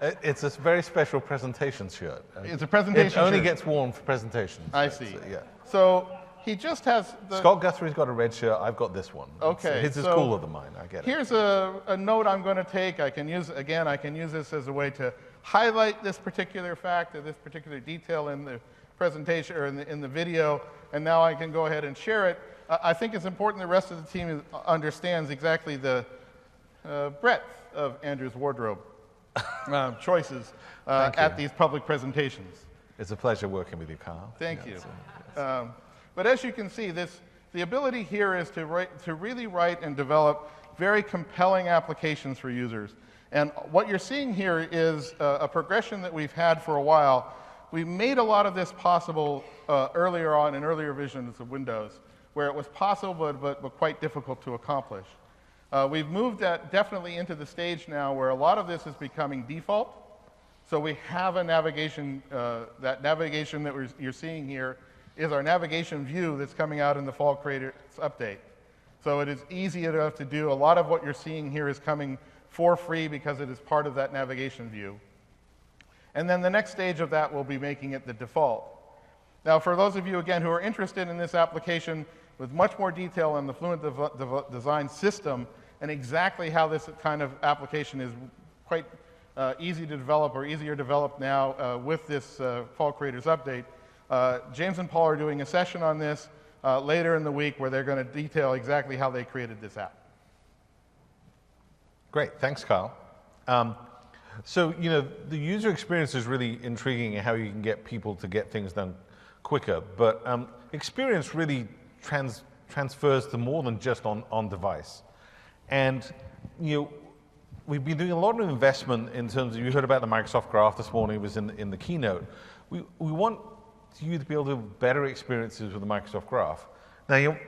It's a very special presentation shirt. It's a presentation shirt. It only gets worn for presentations. I see. So, yeah. So he just has the... Scott Guthrie's got a red shirt. I've got this one. Okay. His is cooler than mine. I get it. Here's a note I'm going to take. I can use this as a way to highlight this particular fact or this particular detail in the presentation or in the video, and now I can go ahead and share it. I think it's important the rest of the team understands exactly the breadth of Andrew's wardrobe choices at these public presentations. It's a pleasure working with you, Carl. Thank you. But as you can see, the ability here is to really write and develop very compelling applications for users. And what you're seeing here is a progression that we've had for a while. We made a lot of this possible earlier on in earlier versions of Windows, where it was possible but quite difficult to accomplish. We've moved that definitely into the stage now where a lot of this is becoming default. So we have a navigation, that navigation that you're seeing here is our navigation view that's coming out in the Fall Creators update. So it is easy enough to do. A lot of what you're seeing here is coming for free because it is part of that navigation view. And then the next stage of that will be making it the default. Now, for those of you, again, who are interested in this application with much more detail on the Fluent Design system and exactly how this kind of application is quite easy to develop or easier developed now with this Fall Creators update, James and Paul are doing a session on this later in the week where they're going to detail exactly how they created this app. Great, thanks, Carl. So, the user experience is really intriguing in how you can get people to get things done quicker, but experience really transfers to more than just on device. And, we've been doing a lot of investment in terms of, you heard about the Microsoft Graph this morning, it was in the keynote. We want you to be able to have better experiences with the Microsoft Graph. Now, you're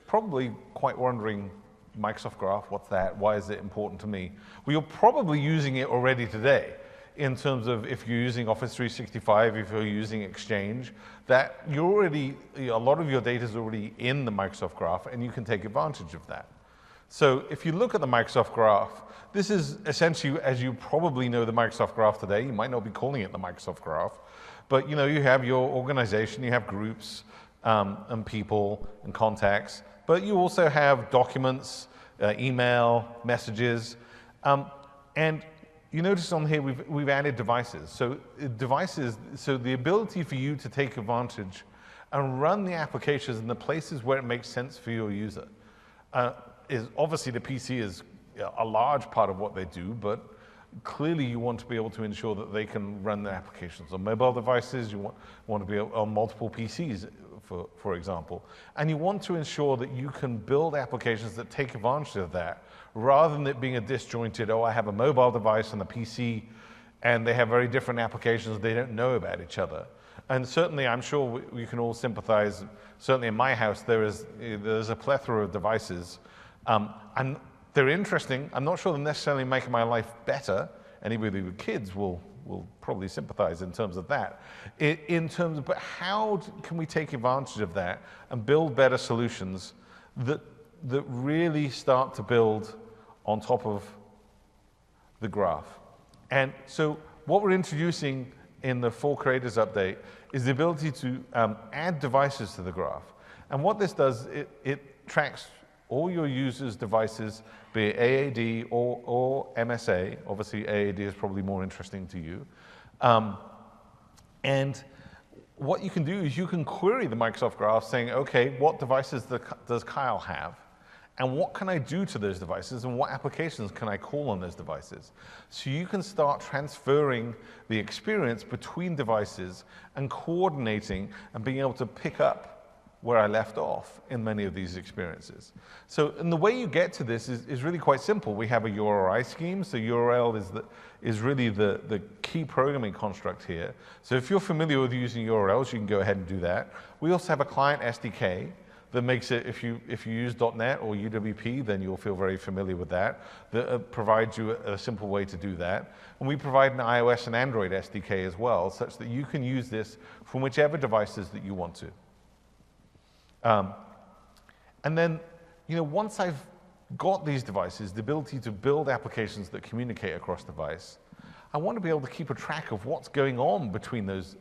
probably quite wondering, Microsoft Graph, what's that? Why is it important to me? Well, you're probably using it already today in terms of if you're using Office 365, if you're using Exchange, that you're already, a lot of your data is already in the Microsoft Graph, and you can take advantage of that. So if you look at the Microsoft Graph, this is essentially, as you probably know the Microsoft Graph today, you might not be calling it the Microsoft Graph, but you have your organization, you have groups and people and contacts, but you also have documents, email, messages, and you notice on here we've added devices. So the ability for you to take advantage and run the applications in the places where it makes sense for your user. Is obviously the PC is a large part of what they do, but clearly you want to be able to ensure that they can run their applications on mobile devices, you want to be on multiple PCs, for example. And you want to ensure that you can build applications that take advantage of that, rather than it being a disjointed, I have a mobile device and a PC, and they have very different applications, they don't know about each other. And certainly, I'm sure we can all sympathize, certainly in my house, there's a plethora of devices, and they're interesting. I'm not sure they're necessarily making my life better. Anybody with kids will probably sympathize in terms of that. But how can we take advantage of that and build better solutions that really start to build on top of the graph? And so what we're introducing in the full creators update is the ability to add devices to the graph. And what this does, it tracks all your users' devices, be it AAD or MSA. Obviously, AAD is probably more interesting to you. And what you can do is you can query the Microsoft Graph saying, okay, what devices does Kyle have? And what can I do to those devices? And what applications can I call on those devices? So you can start transferring the experience between devices and coordinating and being able to pick up where I left off in many of these experiences. So, and the way you get to this is really quite simple. We have a URI scheme, so URL is really the key programming construct here. So if you're familiar with using URLs, you can go ahead and do that. We also have a client SDK that makes it, if you use .NET or UWP, then you'll feel very familiar with that provides you a simple way to do that. And we provide an iOS and Android SDK as well, such that you can use this from whichever devices that you want to. And then, once I've got these devices, the ability to build applications that communicate across device, I want to be able to keep a track of what's going on between those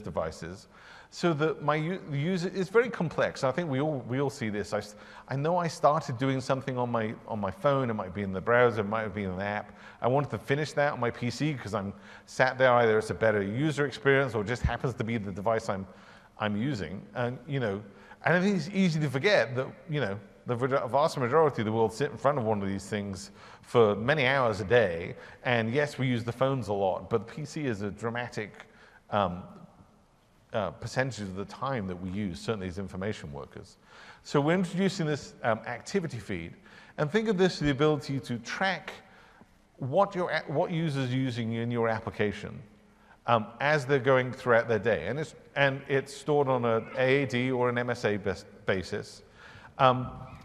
devices, so that my user is very complex. I think we all see this. I know I started doing something on my phone. It might be in the browser. It might have been an app. I wanted to finish that on my PC because I'm sat there. Either it's a better user experience or just happens to be the device I'm using. And and I think it's easy to forget that, the vast majority of the world sit in front of one of these things for many hours a day. And yes, we use the phones a lot, but the PC is a dramatic percentage of the time that we use, certainly as information workers. So we're introducing this activity feed. And think of this as the ability to track what users are using in your application as they're going throughout their day. And it's stored on an AAD or an MSA basis.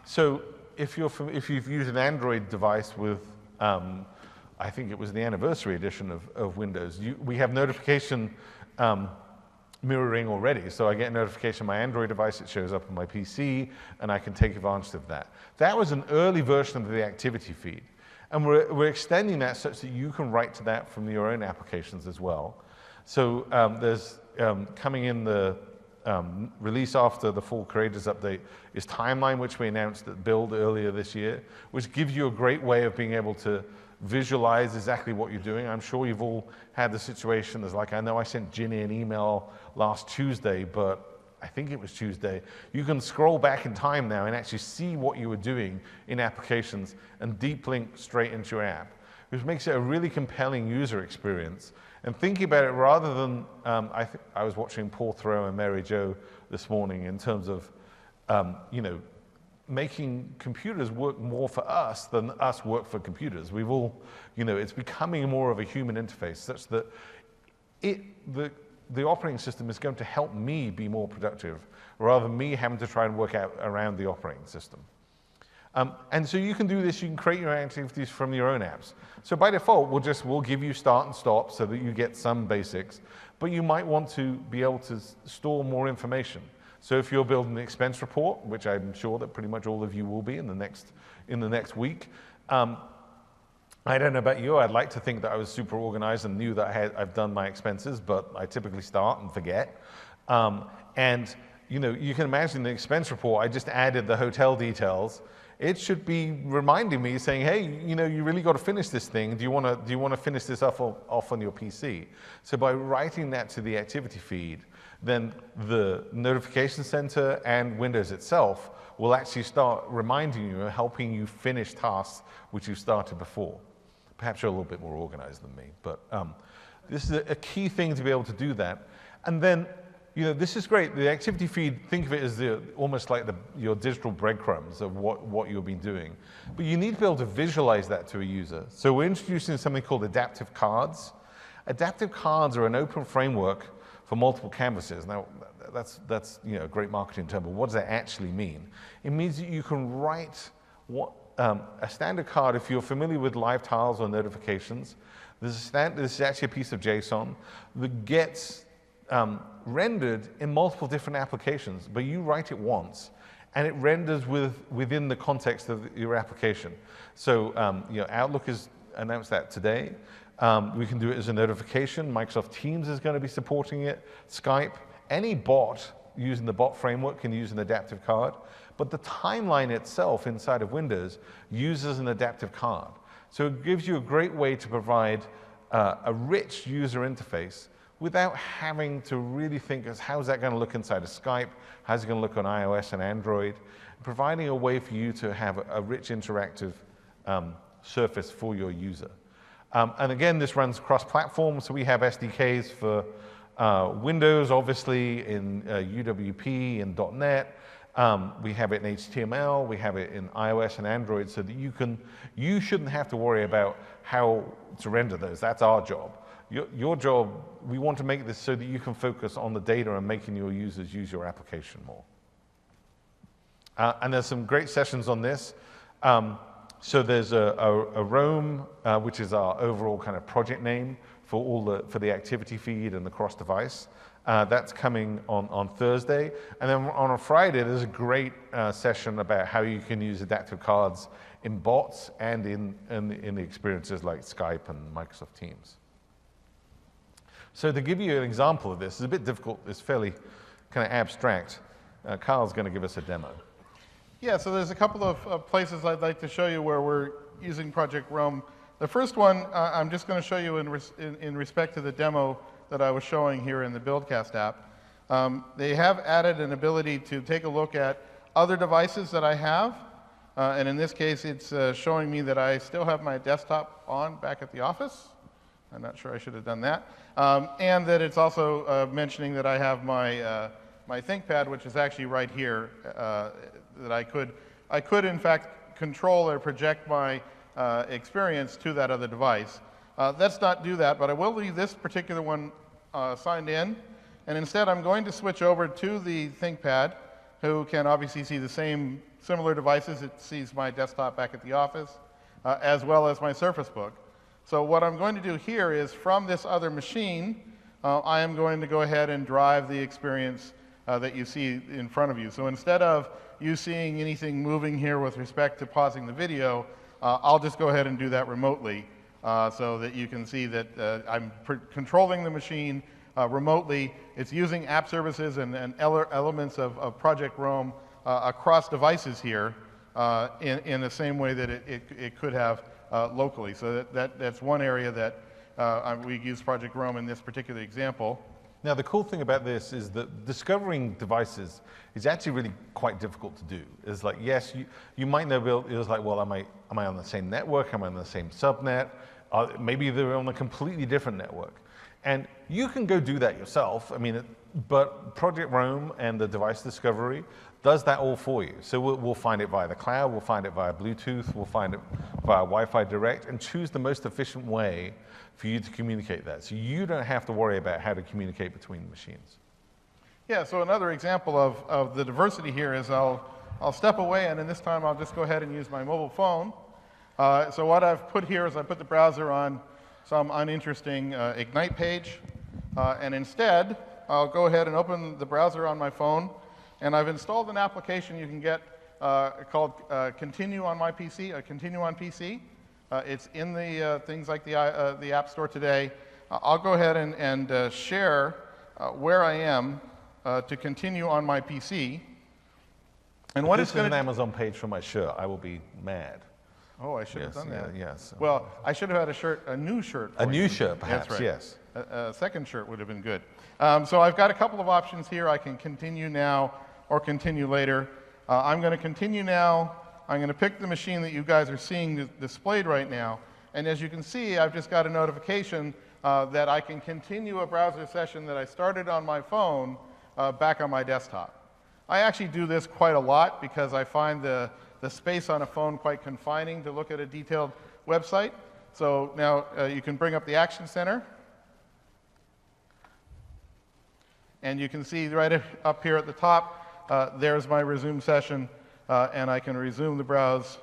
So if you've used an Android device with, I think it was the anniversary edition of Windows, we have notification mirroring already. So I get a notification on my Android device, it shows up on my PC, and I can take advantage of that. That was an early version of the activity feed. And we're extending that such that you can write to that from your own applications as well. So there's coming in the release after the full creators update is Timeline, which we announced at Build earlier this year, which gives you a great way of being able to visualize exactly what you're doing. I'm sure you've all had the situation as I know I sent Ginny an email last Tuesday, but I think it was Tuesday. You can scroll back in time now and actually see what you were doing in applications and deep link straight into your app, which makes it a really compelling user experience. And thinking about it rather than, I was watching Paul Thoreau and Mary Jo this morning in terms of, making computers work more for us than us work for computers. We've all, it's becoming more of a human interface such that the operating system is going to help me be more productive rather than me having to try and work out around the operating system. And so you can do this, you can create your activities from your own apps. So by default, we'll give you start and stop so that you get some basics, but you might want to be able to store more information. So if you're building an expense report, which I'm sure that pretty much all of you will be in the next week, I don't know about you, I'd like to think that I was super organized and knew that I've done my expenses, but I typically start and forget. And you can imagine the expense report, I just added the hotel details. It should be reminding me saying, hey, you really got to finish this thing. Do you want to finish this off on your PC? So by writing that to the activity feed, then the notification center and Windows itself will actually start reminding you and helping you finish tasks which you started before. Perhaps you're a little bit more organized than me, but this is a key thing to be able to do that. And then, this is great. The activity feed, think of it as almost like your digital breadcrumbs of what you've been doing. But you need to be able to visualize that to a user. So we're introducing something called adaptive cards. Adaptive cards are an open framework for multiple canvases. Now, that's a great marketing term, but what does that actually mean? It means that you can write a standard card. If you're familiar with live tiles or notifications, this is actually a piece of JSON that gets rendered in multiple different applications, but you write it once, and it renders within the context of your application. So Outlook has announced that today. We can do it as a notification. Microsoft Teams is going to be supporting it. Skype. Any bot using the bot framework can use an adaptive card. But the timeline itself inside of Windows uses an adaptive card. So it gives you a great way to provide a rich user interface without having to really think as how's that going to look inside of Skype, how's it going to look on iOS and Android, providing a way for you to have a rich interactive surface for your user. And again, this runs cross-platform, so we have SDKs for Windows, obviously, in UWP and .NET. We have it in HTML, we have it in iOS and Android, so that you shouldn't have to worry about how to render those. That's our job. Your job, we want to make this so that you can focus on the data and making your users use your application more. And there's some great sessions on this. So there's a Roam, which is our overall kind of project name for the activity feed and the cross-device. That's coming on Thursday. And then on a Friday, there's a great session about how you can use adaptive cards in bots and in the experiences like Skype and Microsoft Teams. So to give you an example of this, it's a bit difficult, it's fairly kind of abstract. Carl's going to give us a demo. Yeah, so there's a couple of places I'd like to show you where we're using Project Roam. The first one I'm just going to show you in respect to the demo that I was showing here in the Buildcast app. They have added an ability to take a look at other devices that I have. And in this case, it's showing me that I still have my desktop on back at the office. I'm not sure I should have done that. And that it's also mentioning that I have my ThinkPad, which is actually right here, that I could in fact control or project my experience to that other device. Let's not do that, but I will leave this particular one signed in. And instead, I'm going to switch over to the ThinkPad, who can obviously see the same similar devices. It sees my desktop back at the office, as well as my Surface Book. So what I'm going to do here is, from this other machine, I am going to go ahead and drive the experience that you see in front of you. So instead of you seeing anything moving here with respect to pausing the video, I'll just go ahead and do that remotely so that you can see that I'm controlling the machine remotely. It's using app services and elements of Project Roam across devices here in the same way that it could have locally. So that's one area that we use Project Roam in this particular example. Now, the cool thing about this is that discovering devices is actually really quite difficult to do. It's like, yes, you might know, it's like, well, am I on the same network? Am I on the same subnet? Maybe they're on a completely different network. And you can go do that yourself. I mean, but Project Roam and the device discovery does that all for you. So we'll find it via the cloud, we'll find it via Bluetooth, we'll find it via Wi-Fi Direct, and choose the most efficient way for you to communicate that. So you don't have to worry about how to communicate between machines. Yeah, so another example of the diversity here is I'll step away, and in this time I'll just go ahead and use my mobile phone. So what I've put here is I put the browser on some uninteresting Ignite page, and instead I'll go ahead and open the browser on my phone, and I've installed an application you can get called Continue on my PC, Continue on PC. It's in the things like the App Store today. I'll go ahead and share where I am to continue on my PC. And what this it's going is to an Amazon page for my shirt, I will be mad. Oh, I should have done that. Yes. Well, I should have had a new shirt. A new shirt, perhaps. That's right. Yes. A second shirt would have been good. So I've got a couple of options here. I can continue now or continue later. I'm going to continue now. I'm going to pick the machine that you guys are seeing displayed right now. And as you can see, I've just got a notification that I can continue a browser session that I started on my phone back on my desktop. I actually do this quite a lot because I find the space on a phone quite confining to look at a detailed website. So now you can bring up the Action Center. And you can see right up here at the top, there's my resume session. And I can resume the browse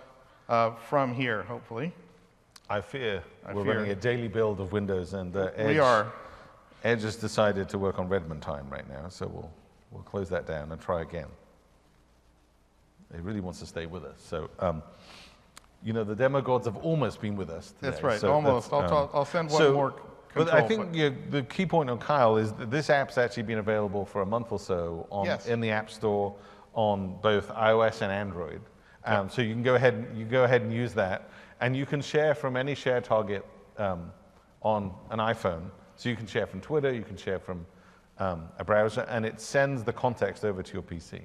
from here, hopefully. I fear we're running a daily build of Windows, and Edge, we are. Edge has decided to work on Redmond time right now, so we'll close that down and try again. It really wants to stay with us. So the demo gods have almost been with us today. That's right, So almost. I'll send one more control. But I think the key point on Kyle is that this app's actually been available for a month or so in the App Store on both iOS and Android. So you can go ahead and use that, and you can share from any share target on an iPhone. So you can share from Twitter, you can share from a browser, and it sends the context over to your PC.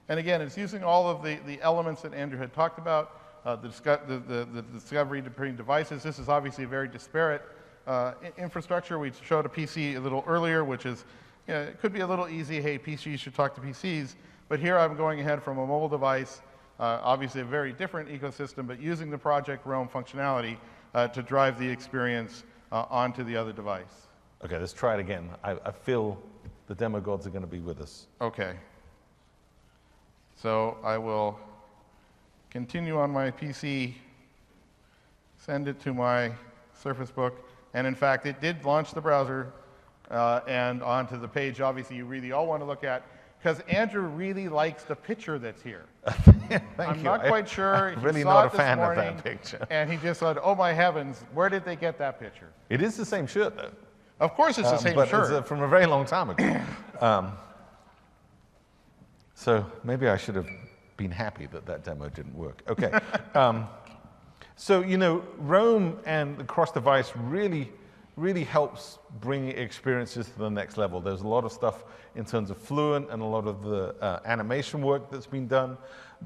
And again, it's using all of the elements that Andrew had talked about, the discovery between devices. This is obviously a very disparate infrastructure. We showed a PC a little earlier, which is, it could be a little easy, hey, PCs should talk to PCs, but here I'm going ahead from a mobile device, obviously a very different ecosystem, but using the Project Roam functionality to drive the experience onto the other device. Okay, let's try it again. I feel the demo gods are going to be with us. Okay. So I will continue on my PC, send it to my Surface Book, and in fact, it did launch the browser and onto the page, obviously, you really all want to look at, because Andrew really likes the picture that's here. I'm not quite sure. I'm really not a fan of that picture. And he just said, oh my heavens, where did they get that picture? It is the same shirt, though. Of course it's the same but shirt. It's from a very long time ago. So maybe I should have been happy that that demo didn't work. Okay. So, Roam and the cross-device really helps bring experiences to the next level. There's a lot of stuff in terms of Fluent and a lot of the animation work that's been done.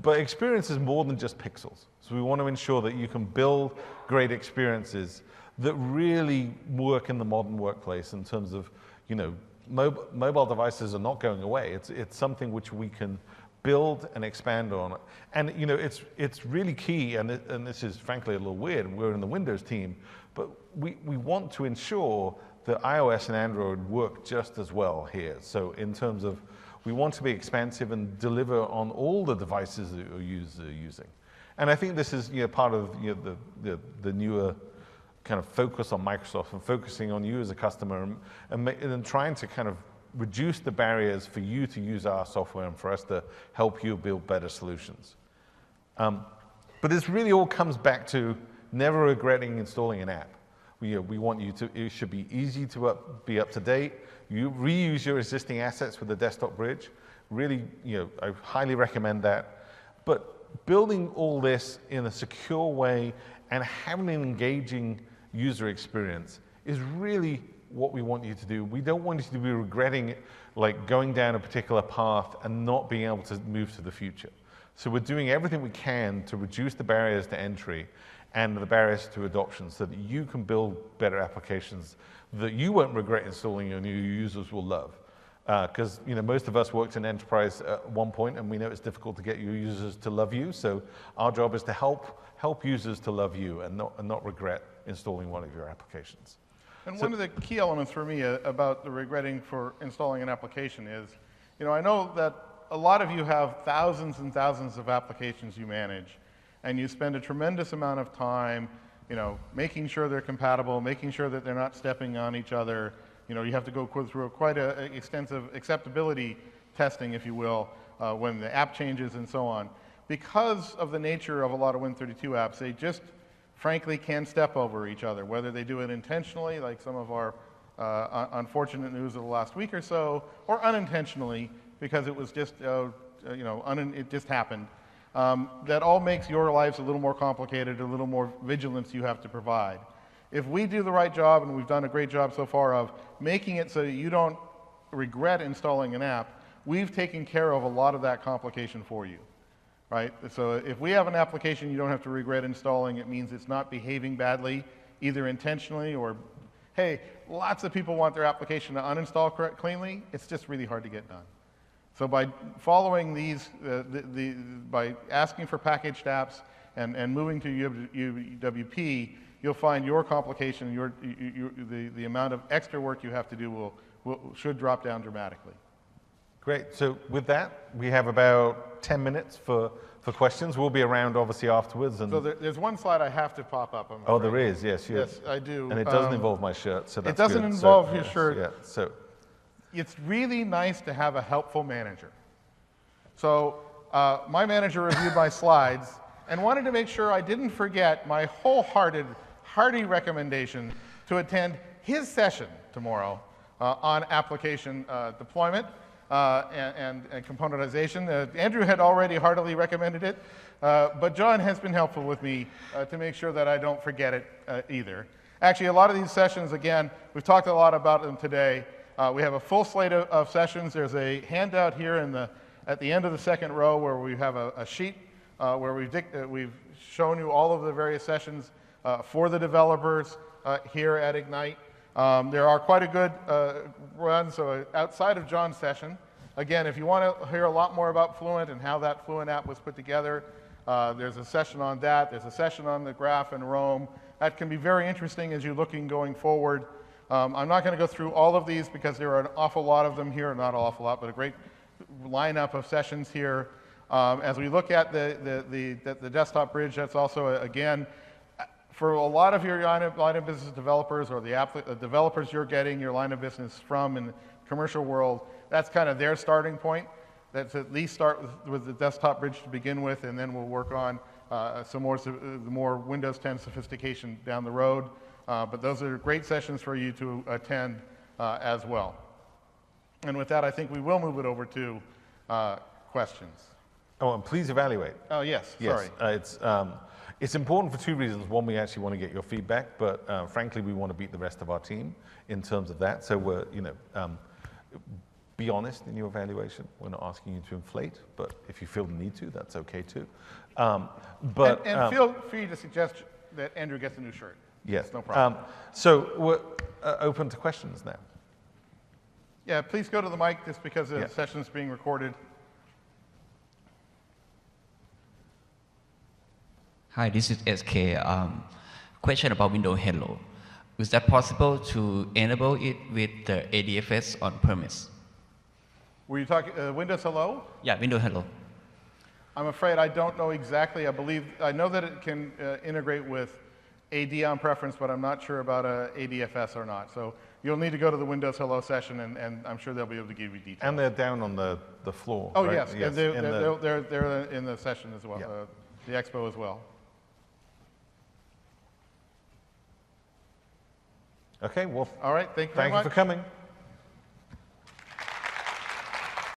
But experience is more than just pixels. So we want to ensure that you can build great experiences that really work in the modern workplace in terms of, mobile devices are not going away. It's something which we can build and expand on. And it's really key, and this is frankly a little weird, we're in the Windows team, but we want to ensure that iOS and Android work just as well here. So in terms of, we want to be expansive and deliver on all the devices that your users are using. And I think this is part of the newer kind of focus on Microsoft and focusing on you as a customer and trying to kind of reduce the barriers for you to use our software and for us to help you build better solutions. But this really all comes back to never regretting installing an app. We want you to, it should be easy to be up to date. You reuse your existing assets with the desktop bridge. Really, I highly recommend that. But building all this in a secure way and having an engaging user experience is really what we want you to do. We don't want you to be regretting like going down a particular path and not being able to move to the future. So we're doing everything we can to reduce the barriers to entry and the barriers to adoption so that you can build better applications that you won't regret installing and your users will love. Because most of us worked in enterprise at one point, and we know it's difficult to get your users to love you. So our job is to help users to love you and not regret installing one of your applications. And one of the key elements for me about the regretting for installing an application is, I know that a lot of you have thousands and thousands of applications you manage, and you spend a tremendous amount of time, making sure they're compatible, making sure that they're not stepping on each other. You have to go through quite an extensive acceptability testing, if you will, when the app changes and so on. Because of the nature of a lot of Win32 apps, they just frankly can step over each other, whether they do it intentionally, like some of our unfortunate news of the last week or so, or unintentionally, because it was just, it just happened. That all makes your lives a little more complicated, a little more vigilance you have to provide. If we do the right job, and we've done a great job so far of making it so that you don't regret installing an app, we've taken care of a lot of that complication for you, right? So if we have an application you don't have to regret installing, it means it's not behaving badly, either intentionally or, hey, lots of people want their application to uninstall cleanly. It's just really hard to get done. So by following these, by asking for packaged apps and moving to UWP, you'll find your complication, the amount of extra work you have to do should drop down dramatically. Great. So with that, we have about 10 minutes for questions. We'll be around, obviously, afterwards. And so there's one slide I have to pop up. Oh, there is, yes. Yes, I do. And it doesn't involve my shirt, so that's good. It doesn't good. involve your shirt. Yeah, so. It's really nice to have a helpful manager. So my manager reviewed my slides, and wanted to make sure I didn't forget my wholehearted, hearty recommendation to attend his session tomorrow on application deployment and componentization. Andrew had already heartily recommended it, but John has been helpful with me to make sure that I don't forget it either. Actually, a lot of these sessions, again, we've talked a lot about them today. We have a full slate of sessions. There's a handout here at the end of the second row where we have a sheet where we've shown you all of the various sessions for the developers here at Ignite. There are quite a good run, so outside of John's session, again, if you want to hear a lot more about Fluent and how that Fluent app was put together, there's a session on that. There's a session on the graph and Rome. That can be very interesting as you're looking going forward. I'm not going to go through all of these because there are an awful lot of them here, not an awful lot, but a great lineup of sessions here. As we look at the desktop bridge, that's also, again, for a lot of your line of business developers or the developers you're getting your line of business from in the commercial world, that's kind of their starting point. That's at least start with the desktop bridge to begin with, and then we'll work on some more Windows 10 sophistication down the road. But those are great sessions for you to attend as well. And with that, I think we will move it over to questions. Oh, and please evaluate. Oh, yes, Yes, sorry. it's important for two reasons. One, we actually want to get your feedback, but frankly, we want to beat the rest of our team in terms of that. So we're, be honest in your evaluation. We're not asking you to inflate, but if you feel the need to, that's okay too. And feel free to suggest that Andrew gets a new shirt. Yes. That's no problem. So we're open to questions now. Yeah, please go to the mic just because the session's being recorded. Hi, this is SK. Question about Windows Hello. Is that possible to enable it with the ADFS on premise? Were you talking Windows Hello? Yeah, Windows Hello. I'm afraid I don't know exactly. I know that it can integrate with AD on preference, but I'm not sure about ADFS or not. So you'll need to go to the Windows Hello session, and I'm sure they'll be able to give you details. And they're down on the floor. Oh, right? yes. And they're in the session as well, the expo as well. Okay, well, all right, thank you very much. Thank you for coming.